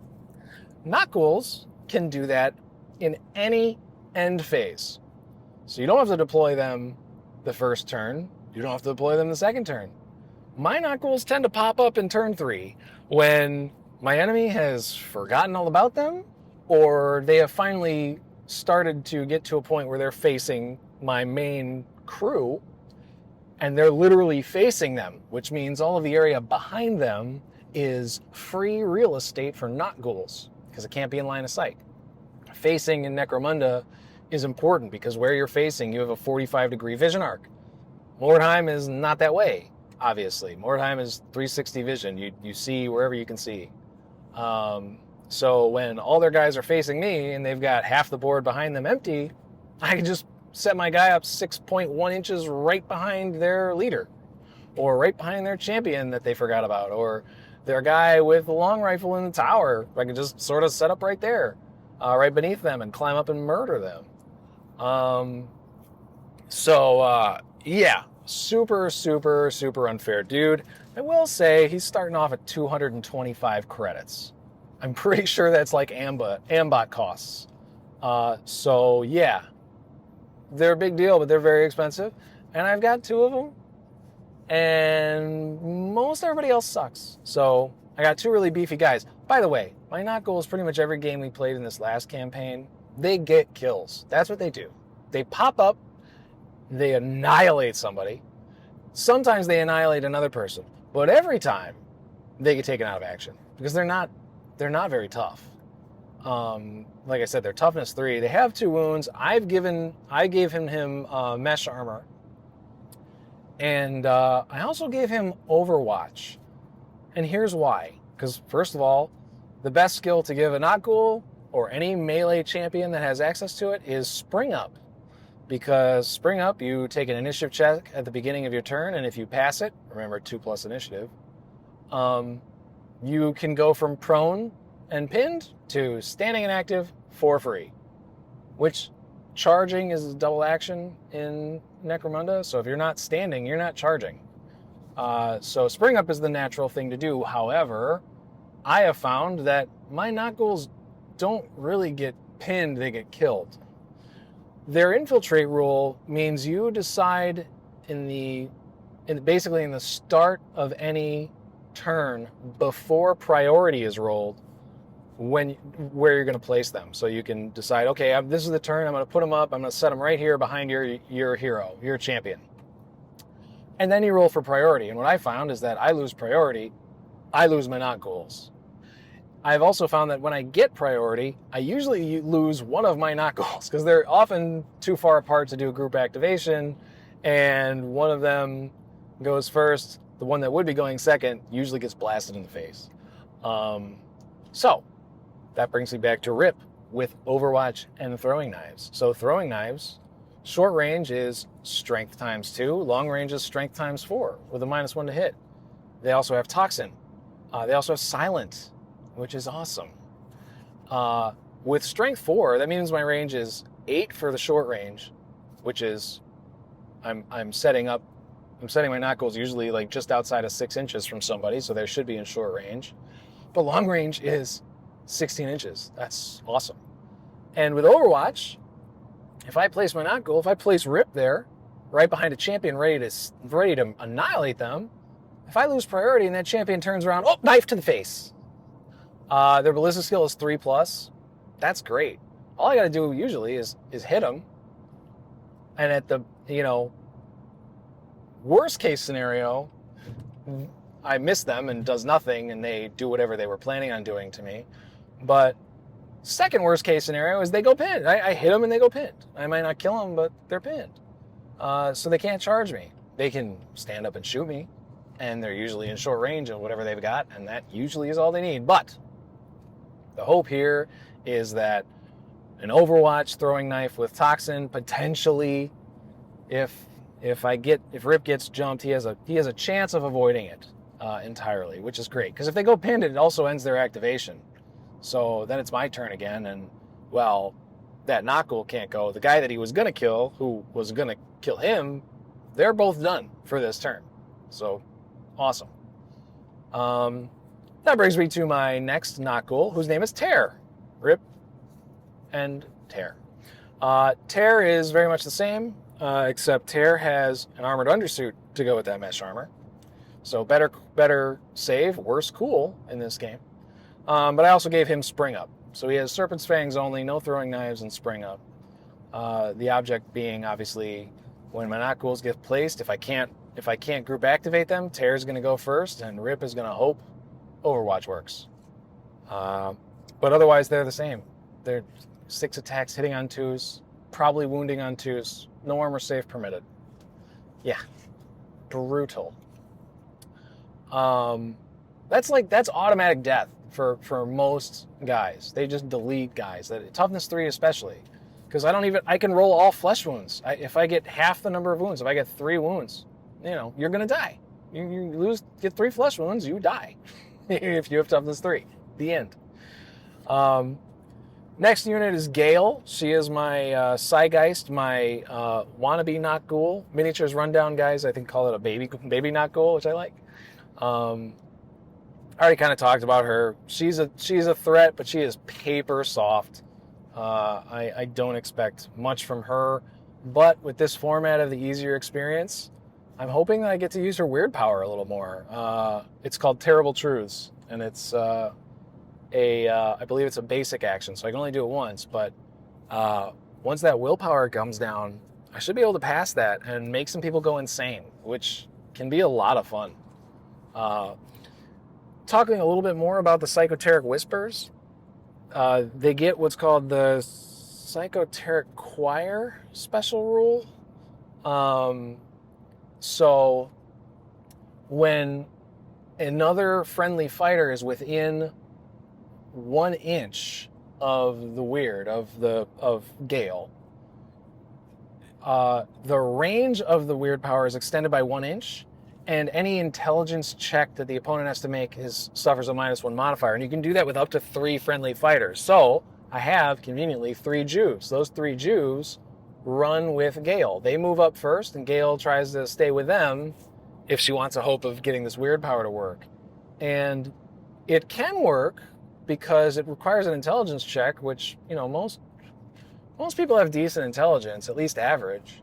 Not Ghouls can do that in any end phase. So you don't have to deploy them the first turn. You don't have to deploy them the second turn. My Not Ghouls tend to pop up in turn 3 when my enemy has forgotten all about them, or they have finally started to get to a point where they're facing my main crew, and they're literally facing them, which means all of the area behind them is free real estate for Not Ghouls, because it can't be in line of sight. Facing in Necromunda is important because where you're facing, you have a 45-degree vision arc. Mordheim is not that way, obviously. Mordheim is 360 vision. You see wherever you can see. So when all their guys are facing me and they've got half the board behind them empty, I can just set my guy up 6.1 inches right behind their leader, or right behind their champion that they forgot about, or their guy with the long rifle in the tower. I can just sort of set up right there, right beneath them, and climb up and murder them. Yeah, super, super, super unfair dude. I will say he's starting off at 225 credits. I'm pretty sure that's like ambot costs. So yeah, they're a big deal, but they're very expensive. And I've got 2 of them, and most everybody else sucks. So I got 2 really beefy guys. By the way, my Not Ghouls, pretty much every game we played in this last campaign, they get kills. That's what they do. They pop up, they annihilate somebody. Sometimes they annihilate another person, but every time they get taken out of action because they're not very tough. Like I said, they're toughness 3. They have 2 wounds. I gave him mesh armor, and I also gave him Overwatch. And here's why. Because first of all, the best skill to give a Not Ghoul or any melee champion that has access to it is Spring Up. Because Spring Up, you take an initiative check at the beginning of your turn, and if you pass it, remember 2+ initiative, you can go from prone and pinned to standing and active for free, which charging is double action in Necromunda. So if you're not standing, you're not charging. So spring up is the natural thing to do. However, I have found that my knock ghouls don't really get pinned, they get killed. Their infiltrate rule means you decide basically in the start of any turn before priority is rolled where you're going to place them. So you can decide, okay, this is the turn, I'm going to put them up, I'm going to set them right here behind your hero, your champion. And then you roll for priority. And what I found is that I lose priority, I lose my knock ghouls. I've also found that when I get priority, I usually lose one of my knock ghouls because they're often too far apart to do a group activation, and one of them goes first. The one that would be going second usually gets blasted in the face. So that brings me back to Rip with Overwatch and throwing knives. So throwing knives, short range is strength times 2, long range is strength times 4 with a -1 to hit. They also have Toxin. They also have Silent, which is awesome. With strength 4, that means my range is 8 for the short range, which is I'm setting my knock ghouls usually like just outside of 6 inches from somebody, so they should be in short range. But long range is 16 inches. That's awesome. And with Overwatch, if I place my knock ghoul, if I place Rip there, right behind a champion ready to annihilate them, if I lose priority and that champion turns around, knife to the face. Their ballistic skill is 3+. That's great. All I got to do usually is hit them. And at the, worst case scenario, I miss them and does nothing and they do whatever they were planning on doing to me. But second worst case scenario is they go pinned. I hit them and they go pinned. I might not kill them, but they're pinned. So they can't charge me. They can stand up and shoot me, and they're usually in short range of whatever they've got, and that usually is all they need. But the hope here is that an Overwatch throwing knife with Toxin, potentially, if Rip gets jumped, he has a chance of avoiding it entirely, which is great. Because if they go pinned, it also ends their activation. So then it's my turn again, and well, that knock ghoul can't go. The guy that he was gonna kill, who was gonna kill him, they're both done for this turn. So awesome. That brings me to my next knock ghoul, whose name is Tear. Rip and Tear. Tear is very much the same, except Tear has an armored undersuit to go with that mesh armor. So better save, worse cool in this game. But I also gave him Spring Up. So he has Serpent's Fangs only, no throwing knives, and Spring Up. The object being, obviously, when my knock ghouls get placed, if I can't group activate them, Tear's going to go first, and Rip is going to hope Overwatch works. But otherwise, they're the same. They're 6 attacks, hitting on 2s, probably wounding on 2s, no armor save permitted. Yeah, brutal. That's automatic death for most guys. They just delete guys. Toughness 3 especially, because I can roll all flesh wounds. If I get half the number of wounds, if I get 3 wounds, you're gonna die. You get 3 flesh wounds, you die. If you have toughness 3, the end. Next unit is Gale. She is my Psygeist, my wannabe knock ghoul. Miniatures rundown guys, I think, call it a baby knock ghoul, which I like. I already kind of talked about her. She's a threat, but she is paper soft. I don't expect much from her, but with this format of the easier experience, I'm hoping that I get to use her weird power a little more. It's called Terrible Truths, and it's I believe it's a basic action, so I can only do it once, but once that willpower comes down, I should be able to pass that and make some people go insane, which can be a lot of fun. Talking a little bit more about the Psychoteric Whispers, they get what's called the Psychoteric Choir special rule. So when another friendly fighter is within 1 inch of the weird, of Gale, the range of the weird power is extended by 1 inch, and any intelligence check that the opponent has to make suffers a -1 modifier, and you can do that with up to 3 friendly fighters. So I have, conveniently, 3 Jews. Those 3 Jews run with Gale. They move up first, and Gale tries to stay with them if she wants a hope of getting this weird power to work. And it can work because it requires an intelligence check, which, most people have decent intelligence, at least average.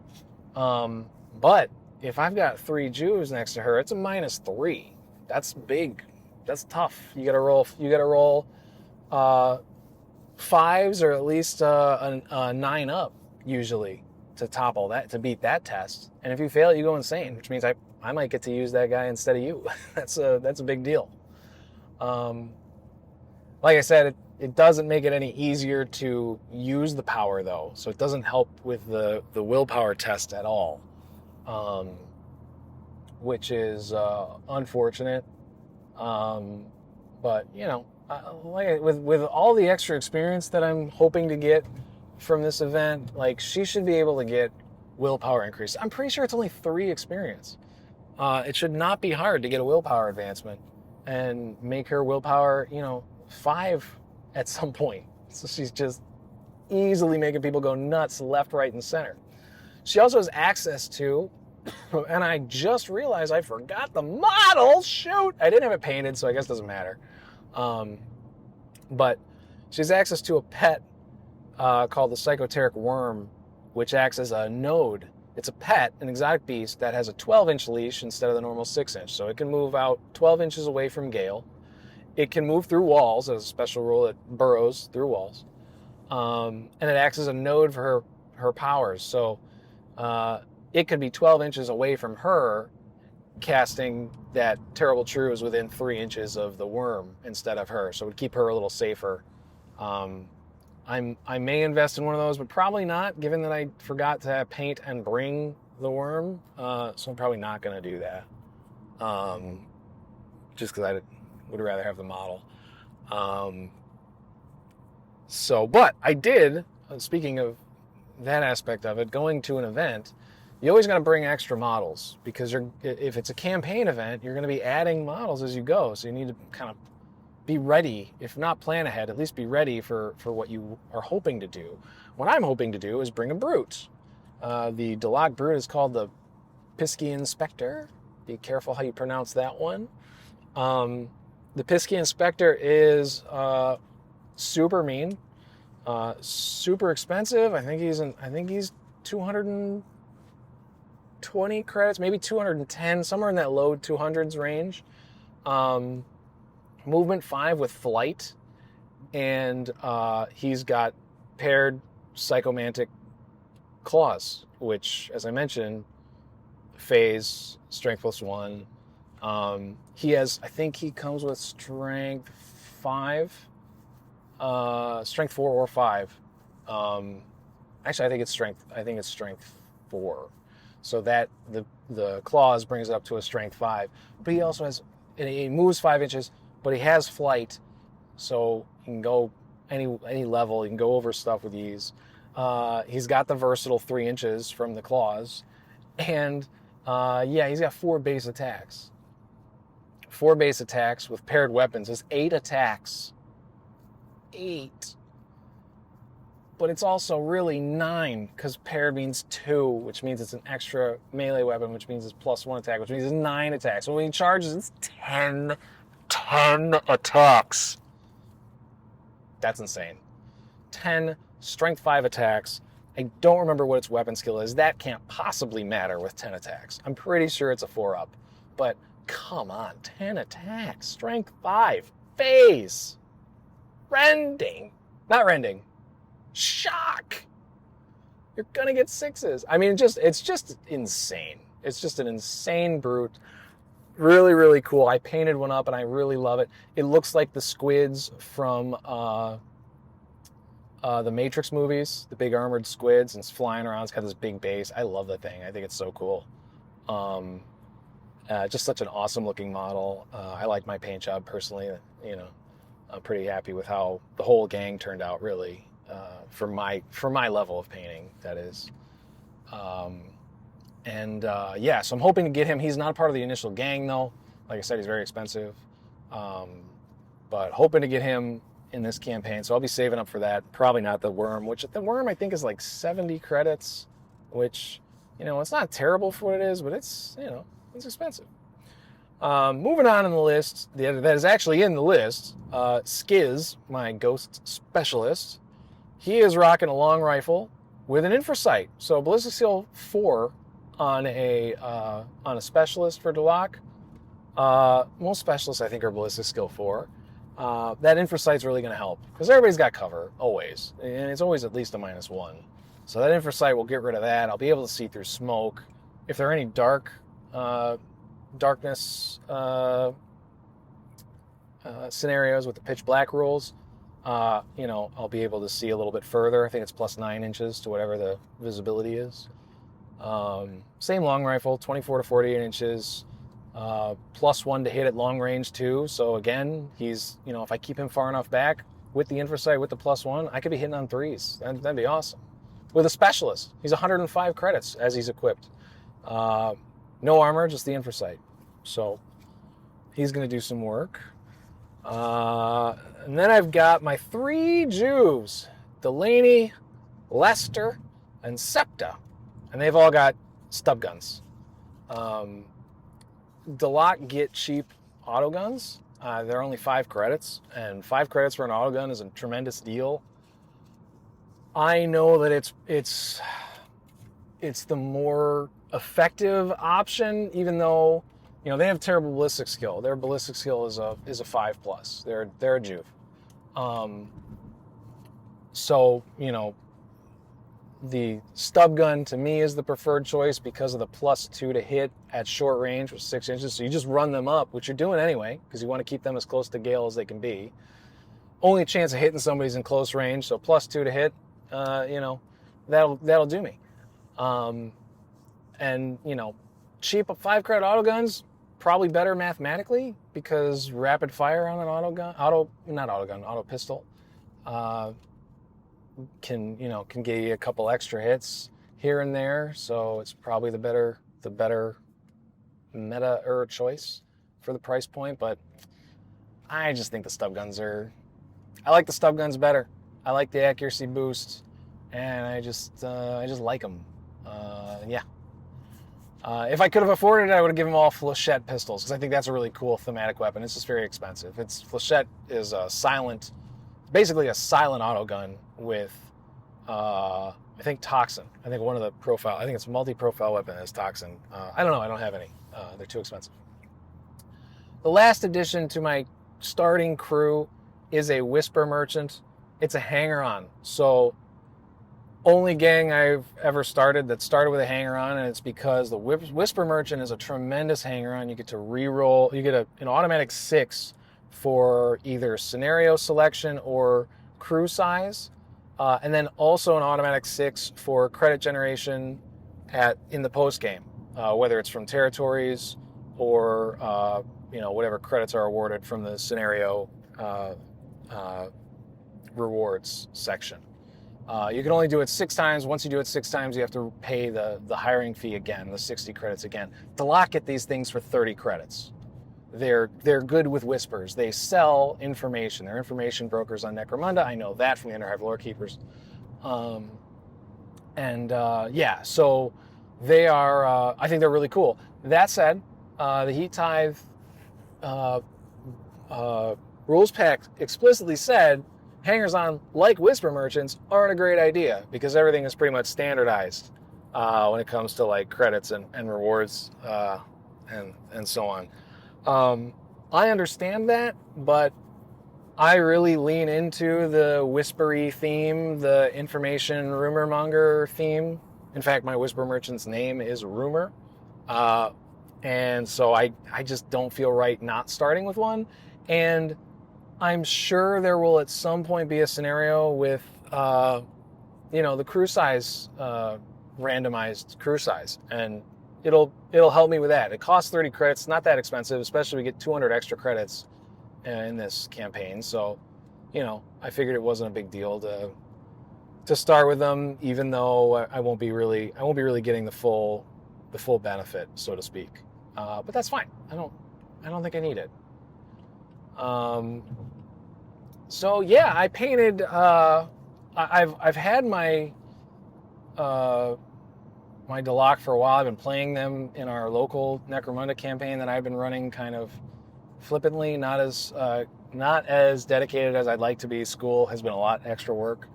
But if I've got 3 Jews next to her, it's a -3. That's big. That's tough. You gotta roll 5s or at least a 9 up usually to topple that, to beat that test. And if you fail, you go insane, which means I might get to use that guy instead of you. That's a big deal. Like I said, it doesn't make it any easier to use the power though, so it doesn't help with the willpower test at all. Which is unfortunate. But with all the extra experience that I'm hoping to get from this event, she should be able to get willpower increase. I'm pretty sure it's only 3 experience. It should not be hard to get a willpower advancement and make her willpower, 5 at some point. So she's just easily making people go nuts left, right, and center. She also has access to, and I just realized I forgot the model. Shoot! I didn't have it painted, so I guess it doesn't matter. But she has access to a pet called the Psychoteric Worm, which acts as a node. It's a pet, an exotic beast, that has a 12-inch leash instead of the normal 6-inch. So it can move out 12 inches away from Gale. It can move through walls. There's a special rule that burrows through walls. And it acts as a node for her powers. So it could be 12 inches away from her, casting that terrible truths within 3 inches of the worm instead of her. So it would keep her a little safer. I may invest in one of those, but probably not, given that I forgot to paint and bring the worm. So I'm probably not going to do that. Just because I would rather have the model. But I did, speaking of that aspect of it, going to an event, you always got to bring extra models, because if it's a campaign event, you're going to be adding models as you go. So you need to kind of be ready, if not plan ahead, at least be ready for what you are hoping to do. What I'm hoping to do is bring a brute. The Delac brute is called the Piscian Spectre. Be careful how you pronounce that one. The Piscian Spectre is super mean, super expensive. I think he's 220 credits, maybe 210, somewhere in that low 200s range. Movement 5 with flight, and he's got paired psychomantic claws, which, as I mentioned, phase, strength +1. I think he comes with strength 5, strength 4 or 5. Actually, I think it's strength 4. So that the claws brings it up to a strength 5. But he also has, he moves 5 inches, but he has flight, so he can go any level. He can go over stuff with ease. He's got the versatile 3 inches from the claws, and he's got 4 base attacks. 4 base attacks with paired weapons is 8 attacks. 8. But it's also really 9, because paired means 2, which means it's an extra melee weapon, which means it's +1 attack, which means it's 9 attacks. So when he charges, it's 10 attacks. That's insane. 10 strength 5 attacks. I don't remember what its weapon skill is. That can't possibly matter with 10 attacks. I'm pretty sure it's a 4-up. But come on, 10 attacks. Strength 5. Phase. Rending. Not rending. Shock. You're gonna get 6s. I mean, it's just insane. It's just an insane brute. Really, really cool. I painted one up and I really love it. It looks like the squids from the Matrix movies, the big armored squids, and it's flying around. It's got this big base. I love that thing. I think it's so cool. Just such an awesome looking model. I like my paint job personally. I'm pretty happy with how the whole gang turned out, really, for my level of painting, that is. And yeah, so I'm hoping to get him. He's not part of the initial gang, though. Like I said, he's very expensive. But hoping to get him in this campaign. So I'll be saving up for that. Probably not the worm, which the worm I think is like 70 credits, which, it's not terrible for what it is, but it's, it's expensive. Moving on in the list, that is actually in the list, Skiz, my ghost specialist. He is rocking a long rifle with an infrasight. So ballistic skill 4 on a specialist for Delac. Most specialists, I think, are ballistic skill 4. That infrasight's really going to help because everybody's got cover, always. And it's always at least a -1. So that infrasight will get rid of that. I'll be able to see through smoke. If there are any darkness scenarios with the pitch black rules, I'll be able to see a little bit further. I think it's +9 inches to whatever the visibility is. Same long rifle, 24 to 48 inches, +1 to hit at long range too. So again, he's, if I keep him far enough back with the infrasight, with the +1, I could be hitting on 3s. That'd be awesome. With a specialist, he's 105 credits as he's equipped. No armor, just the infrasight. So he's going to do some work. And then I've got my 3 Jews, Delaney, Lester, and Septa. And they've all got stub guns. Delac get cheap auto guns. They're only 5 credits. And 5 credits for an auto gun is a tremendous deal. I know that it's the more effective option, even though they have terrible ballistic skill. Their ballistic skill is a 5+. They're a Juve. So the stub gun to me is the preferred choice because of the +2 to hit at short range with 6 inches. So you just run them up, which you're doing anyway, because you want to keep them as close to Gale as they can be. Only chance of hitting somebody's in close range, so +2 to hit. That'll do me. And cheap 5 credit auto guns probably better mathematically because rapid fire on an auto pistol can get you a couple extra hits here and there. So it's probably the better meta choice for the price point. But I just think the stub guns I like the stub guns better. I like the accuracy boost, and I just like them. Yeah. If I could have afforded it, I would have given them all Flechette pistols because I think that's a really cool thematic weapon. It's just very expensive. Flechette is basically a silent auto gun with, I think, toxin. I think I think it's multi-profile weapon has toxin. I don't know. I don't have any. They're too expensive. The last addition to my starting crew is a Whisper Merchant. It's a hanger-on. So only gang I've ever started that started with a hanger-on, and it's because the Whisper Merchant is a tremendous hanger-on. You get to re-roll. You get an automatic 6 for either scenario selection or crew size, and then also an automatic 6 for credit generation in the post-game, whether it's from territories or whatever credits are awarded from the scenario rewards section. You can only do it 6 times. Once you do it 6 times, you have to pay the hiring fee again, the 60 credits again. Delac get these things for 30 credits. They're good with whispers. They sell information. They're information brokers on Necromunda. I know that from the Underhive Lore Keepers. So they are, I think they're really cool. That said, the Heat Tithe rules pack explicitly said hangers-on, like Whisper Merchants, aren't a great idea because everything is pretty much standardized when it comes to like credits and rewards and so on. I understand that, but I really lean into the whispery theme, the information rumor monger theme. In fact, my Whisper Merchant's name is Rumor. And so I just don't feel right not starting with one. And I'm sure there will at some point be a scenario with, the crew size, randomized crew size. And it'll help me with that. It costs 30 credits, not that expensive, especially if we get 200 extra credits in this campaign. So, I figured it wasn't a big deal to start with them, even though I won't be really getting the full the full benefit, so to speak. But that's fine. I don't think I need it. So yeah, I painted. I've had my my Deloc for a while. I've been playing them in our local Necromunda campaign that I've been running kind of flippantly, not as dedicated as I'd like to be. School has been a lot extra work,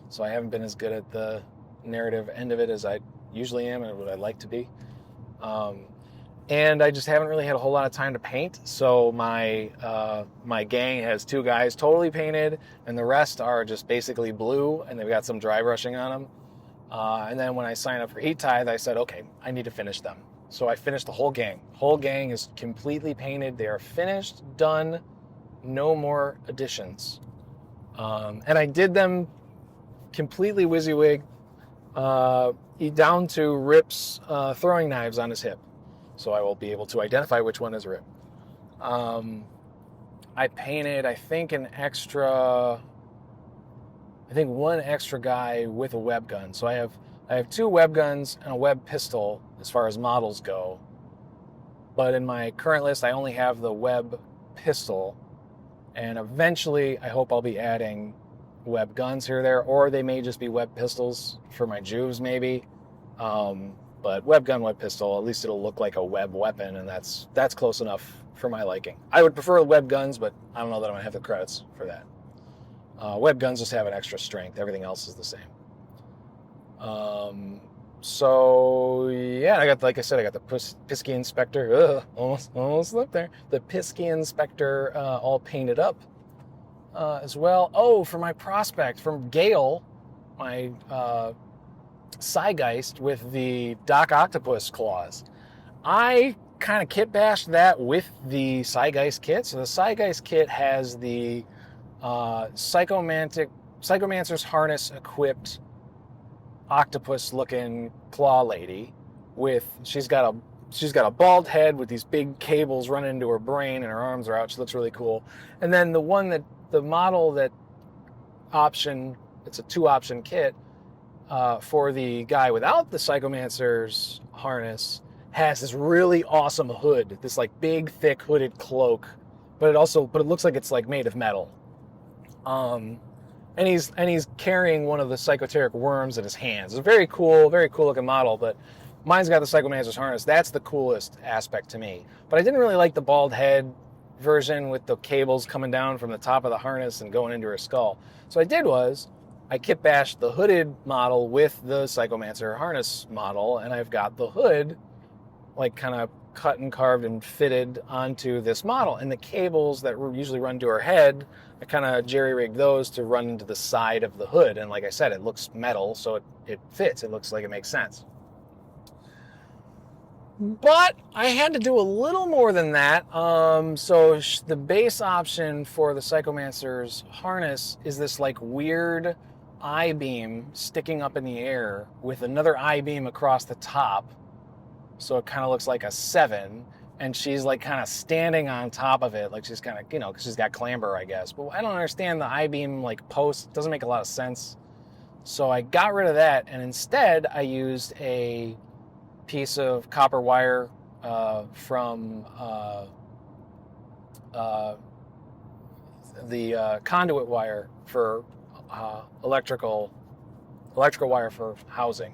so I haven't been as good at the narrative end of it as I usually am and what I'd like to be. And I just haven't really had a whole lot of time to paint. So my gang has 2 guys totally painted, and the rest are just basically blue, and they've got some dry brushing on them. And then when I signed up for Heat Tithe, I said, okay, I need to finish them. So I finished the whole gang. Whole gang is completely painted. They are finished, done, no more additions. And I did them completely WYSIWYG, down to Rip's throwing knives on his hip. So I will be able to identify which one is Rip. I painted, I think, one extra guy with a web gun. So I have 2 web guns and a web pistol as far as models go. But in my current list, I only have the web pistol. And eventually, I hope I'll be adding web guns here or there, or they may just be web pistols for my Juves maybe. But web gun, web pistol, at least it'll look like a web weapon, and that's close enough for my liking. I would prefer web guns, but I don't know that I'm gonna have the credits for that. Web guns just have an extra strength. Everything else is the same. So yeah, like I said, I got the Pisky Inspector. Almost slipped there. The Pisky Inspector all painted up as well. Oh, for my prospect from Gale, my Psygeist with the Doc Octopus claws. I kind of kit bashed that with the Psygeist kit. So the Psygeist kit has the Psychomancer's harness equipped octopus looking claw lady she's got a bald head with these big cables running into her brain, and her arms are out. She looks really cool. And then the model that option, it's a 2-option kit for the guy without the Psychomancer's harness, has this really awesome hood, this like big thick hooded cloak, but it looks like it's like made of metal. And he's carrying one of the psychoteric worms in his hands. It's a very cool looking model, but mine's got the Psychomancer's harness. That's the coolest aspect to me. But I didn't really like the bald head version with the cables coming down from the top of the harness and going into her skull. So what I did was I kit bashed the hooded model with the Psychomancer harness model, and I've got the hood like kind of cut and carved and fitted onto this model. And the cables that usually run to her head, I kind of jerry-rigged those to run into the side of the hood. And like I said, it looks metal, so it fits. It looks like it makes sense. But I had to do a little more than that. So the base option for the Psychomancer's harness is this like weird I-beam sticking up in the air with another I-beam across the top. So it kind of looks like a 7, and she's like kind of standing on top of it, like she's kind of, because she's got clamber, I guess. But I don't understand the I-beam like post. It doesn't make a lot of sense. So I got rid of that, and instead I used a piece of copper wire from the conduit wire for electrical wire for housing.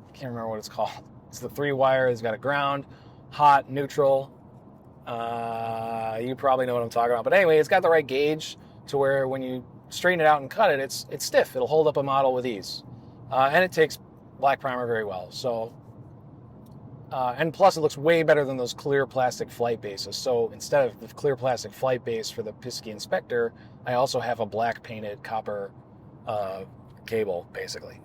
I can't remember what it's called. It's the 3-wire. It's got a ground, hot, neutral. You probably know what I'm talking about. But anyway, it's got the right gauge to where when you straighten it out and cut it, it's stiff. It'll hold up a model with ease. And it takes black primer very well. So, and plus it looks way better than those clear plastic flight bases. So instead of the clear plastic flight base for the Pisky Inspector, I also have a black painted copper cable, basically.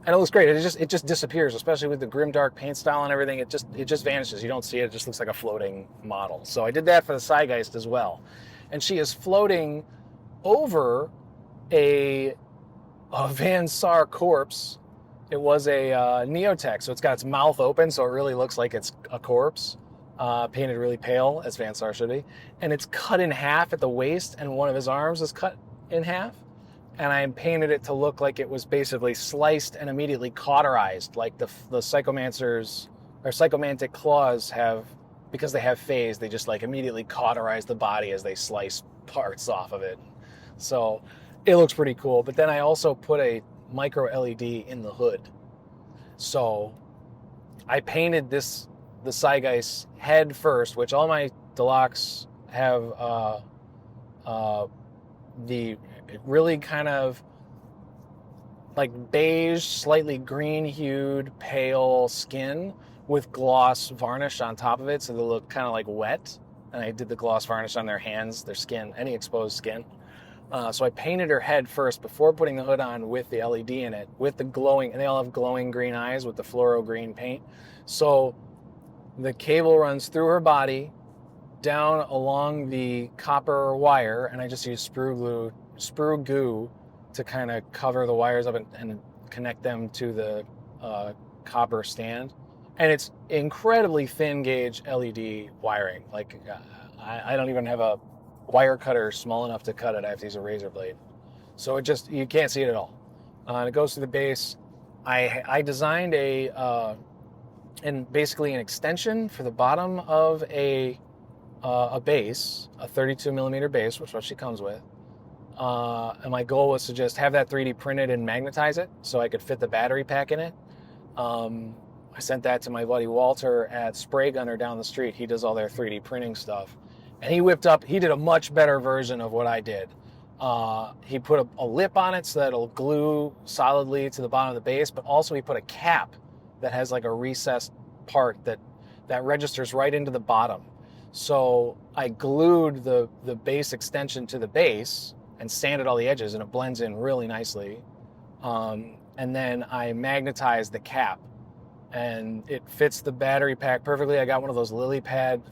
And it looks great. It just disappears, especially with the grimdark paint style and everything. It just vanishes. You don't see it. It just looks like a floating model. So I did that for the Psygeist as well. And she is floating over a Van Sar corpse. It was a Neotech, so it's got its mouth open, so it really looks like it's a corpse, painted really pale, as Van Sar should be. And it's cut in half at the waist, and one of his arms is cut in half. And I painted it to look like it was basically sliced and immediately cauterized, like the Psychomancer's or psychomantic claws because they have phase, they just like immediately cauterize the body as they slice parts off of it. So it looks pretty cool. But then I also put a micro LED in the hood. So I painted the Saigeist head first, which all my Deluxe have the really kind of like beige, slightly green hued, pale skin with gloss varnish on top of it, so they look kind of like wet. And I did the gloss varnish on their hands, their skin, any exposed skin. So I painted her head first before putting the hood on with the LED in it, with the glowing, and they all have glowing green eyes with the fluoro green paint. So the cable runs through her body, down along the copper wire, and I just use sprue goo to kind of cover the wires up and connect them to the copper stand. And it's incredibly thin gauge LED wiring. Like I don't even have a wire cutter small enough to cut it. I have to use a razor blade. So you can't see it at all. And it goes to the base. I designed basically an extension for the bottom of a base, a 32 millimeter base, which is what she comes with. And my goal was to just have that 3D printed and magnetize it so I could fit the battery pack in it. I sent that to my buddy Walter at Spray Gunner down the street. He does all their 3D printing stuff. And he did a much better version of what I did. He put a lip on it so that it'll glue solidly to the bottom of the base, but also he put a cap that has like a recessed part that registers right into the bottom. So I glued the base extension to the base and sanded all the edges, and it blends in really nicely. And then I magnetized the cap, and it fits the battery pack perfectly. I got one of those lily pad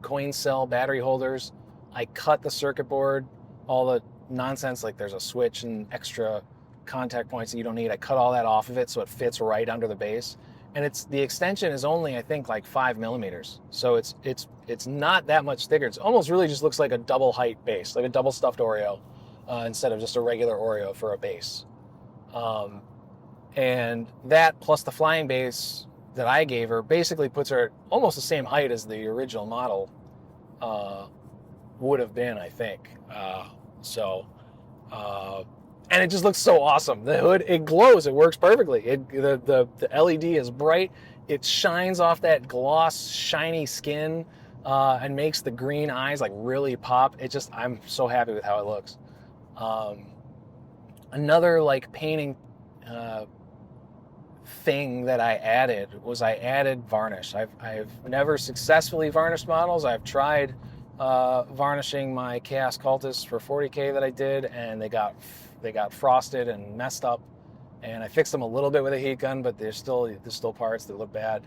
coin cell battery holders. I cut the circuit board, all the nonsense, like there's a switch and extra contact points that you don't need. I cut all that off of it so it fits right under the base. And the extension is only, I think, like 5 millimeters. So it's not that much thicker. It almost really just looks like a double height base, like a double stuffed Oreo, instead of just a regular Oreo for a base. And that plus the flying base that I gave her basically puts her at almost the same height as the original model would have been, I think. And it just looks so awesome. The hood, it glows. It works perfectly. The LED is bright. It shines off that gloss, shiny skin, and makes the green eyes like really pop. I'm so happy with how it looks. Another like painting thing that I added was I added varnish. I've never successfully varnished models. I've tried varnishing my Chaos Cultists for 40K that I did, and they got frosted and messed up, and I fixed them a little bit with a heat gun, but there's still parts that look bad,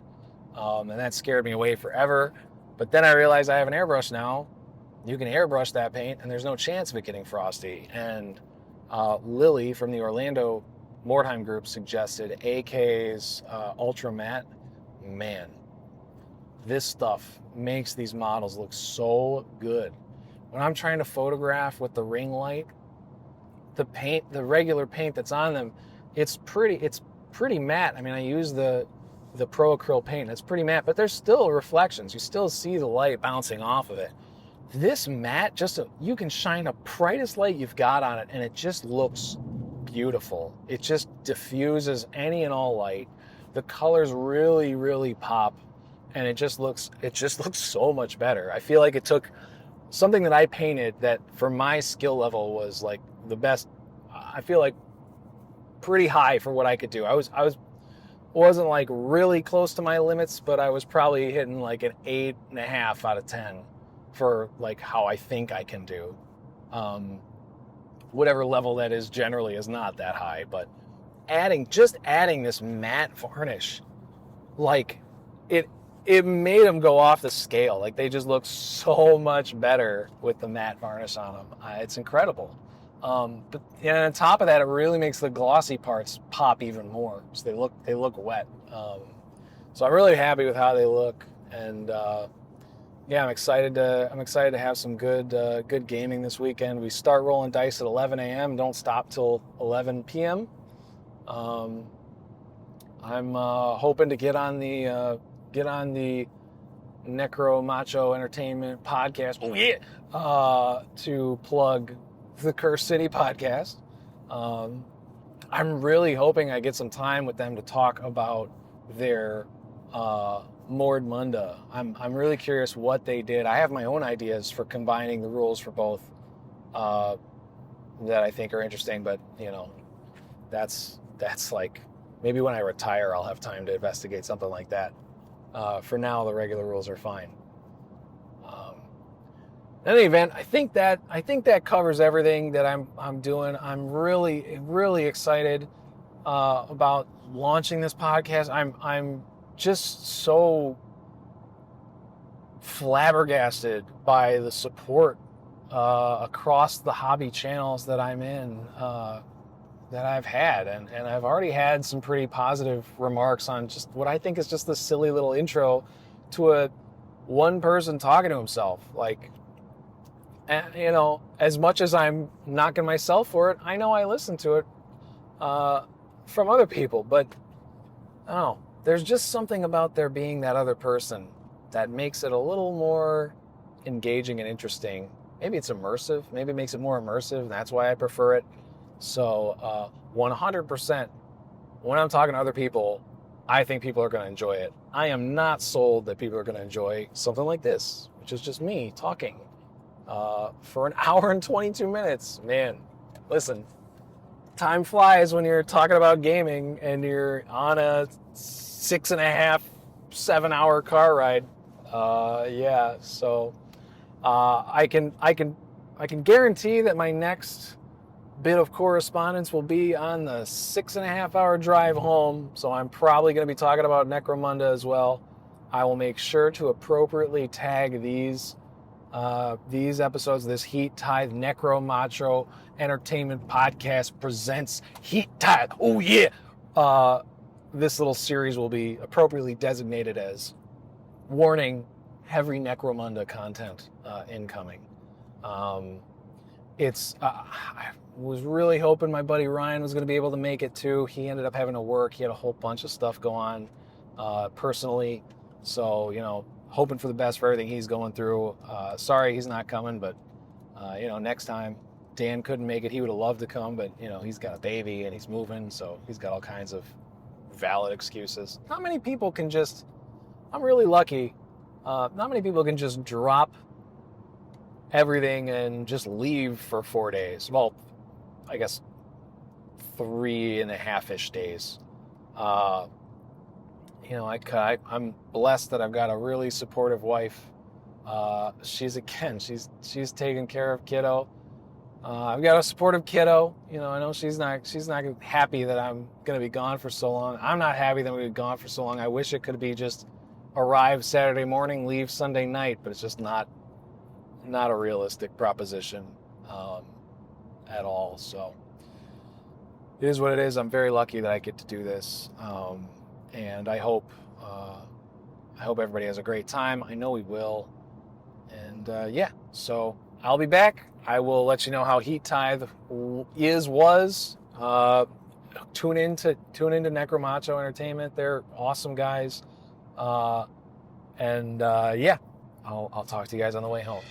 and that scared me away forever. But then I realized I have an airbrush now. You can airbrush that paint, and there's no chance of it getting frosty. And Lily from the Orlando Mordheim group suggested AK's Ultra Matte. Man, this stuff makes these models look so good. When I'm trying to photograph with the ring light, the regular paint that's on them, it's pretty matte. I mean, I use the Pro Acryl paint. It's pretty matte, but there's still reflections. You still see the light bouncing off of it. This matte, you can shine the brightest light you've got on it, and it just looks beautiful. It just diffuses any and all light. The colors really, really pop, and it just looks so much better. I feel like it took something that I painted that for my skill level was like the best. I feel like pretty high for what I could do. I wasn't like really close to my limits, but I was probably hitting like an 8.5 out of 10 for like how I think I can do. Whatever level that is generally is not that high, but adding this matte varnish, like it made them go off the scale. Like they just look so much better with the matte varnish on them. It's incredible. But on top of that, it really makes the glossy parts pop even more. So they look wet. So I'm really happy with how they look, and I'm excited to have some good gaming this weekend. We start rolling dice at 11 a.m. Don't stop till 11 p.m. I'm hoping to get on the Necromacho Entertainment Podcast. Oh yeah, to plug the Curse City podcast. I'm really hoping I get some time with them to talk about their Mordmunda. I'm really curious what they did. I have my own ideas for combining the rules for both that I think are interesting, but that's like maybe when I retire I'll have time to investigate something like that. For now, the regular rules are fine. In any event, I think that covers everything that I'm doing. I'm really excited about launching this podcast. I'm just so flabbergasted by the support across the hobby channels that I'm in, that I've had, and I've already had some pretty positive remarks on just what I think is just this silly little intro to a one person talking to himself. Like, as much as I'm knocking myself for it, I know I listen to it from other people, but I don't know, there's just something about there being that other person that makes it a little more engaging and interesting. Maybe it's immersive. Maybe it makes it more immersive, and that's why I prefer it. So 100%, when I'm talking to other people, I think people are going to enjoy it. I am not sold that people are going to enjoy something like this, which is just me talking for an hour and 22 minutes. Man, listen, time flies when you're talking about gaming and you're on a 6.5, 7-hour car ride. So I can guarantee that my next bit of correspondence will be on the 6.5-hour drive home. So I'm probably going to be talking about Necromunda as well. I will make sure to appropriately tag these episodes. This Heat Tithe Necromacho Entertainment Podcast presents Heat Tithe. Oh yeah! This little series will be appropriately designated as warning: heavy Necromunda content incoming. I was really hoping my buddy Ryan was going to be able to make it too. He ended up having to work. He had a whole bunch of stuff go on personally. So, hoping for the best for everything he's going through. Sorry he's not coming, but, next time. Dan couldn't make it. He would have loved to come, but, he's got a baby and he's moving, so he's got all kinds of valid excuses. Not many people can just, I'm really lucky, not many people can just drop everything and just leave for 4 days. Well, I guess 3.5-ish days. I'm blessed that I've got a really supportive wife. She's taking care of kiddo. I've got a supportive kiddo. I know she's not happy that I'm going to be gone for so long. I'm not happy that I'm going to be gone for so long. I wish it could be just arrive Saturday morning, leave Sunday night, but it's just not a realistic proposition at all. So it is what it is. I'm very lucky that I get to do this. And I hope everybody has a great time. I know we will. And so I'll be back. I will let you know how Heat Tithe was. Tune into Necromacho Entertainment. They're awesome guys. I'll talk to you guys on the way home.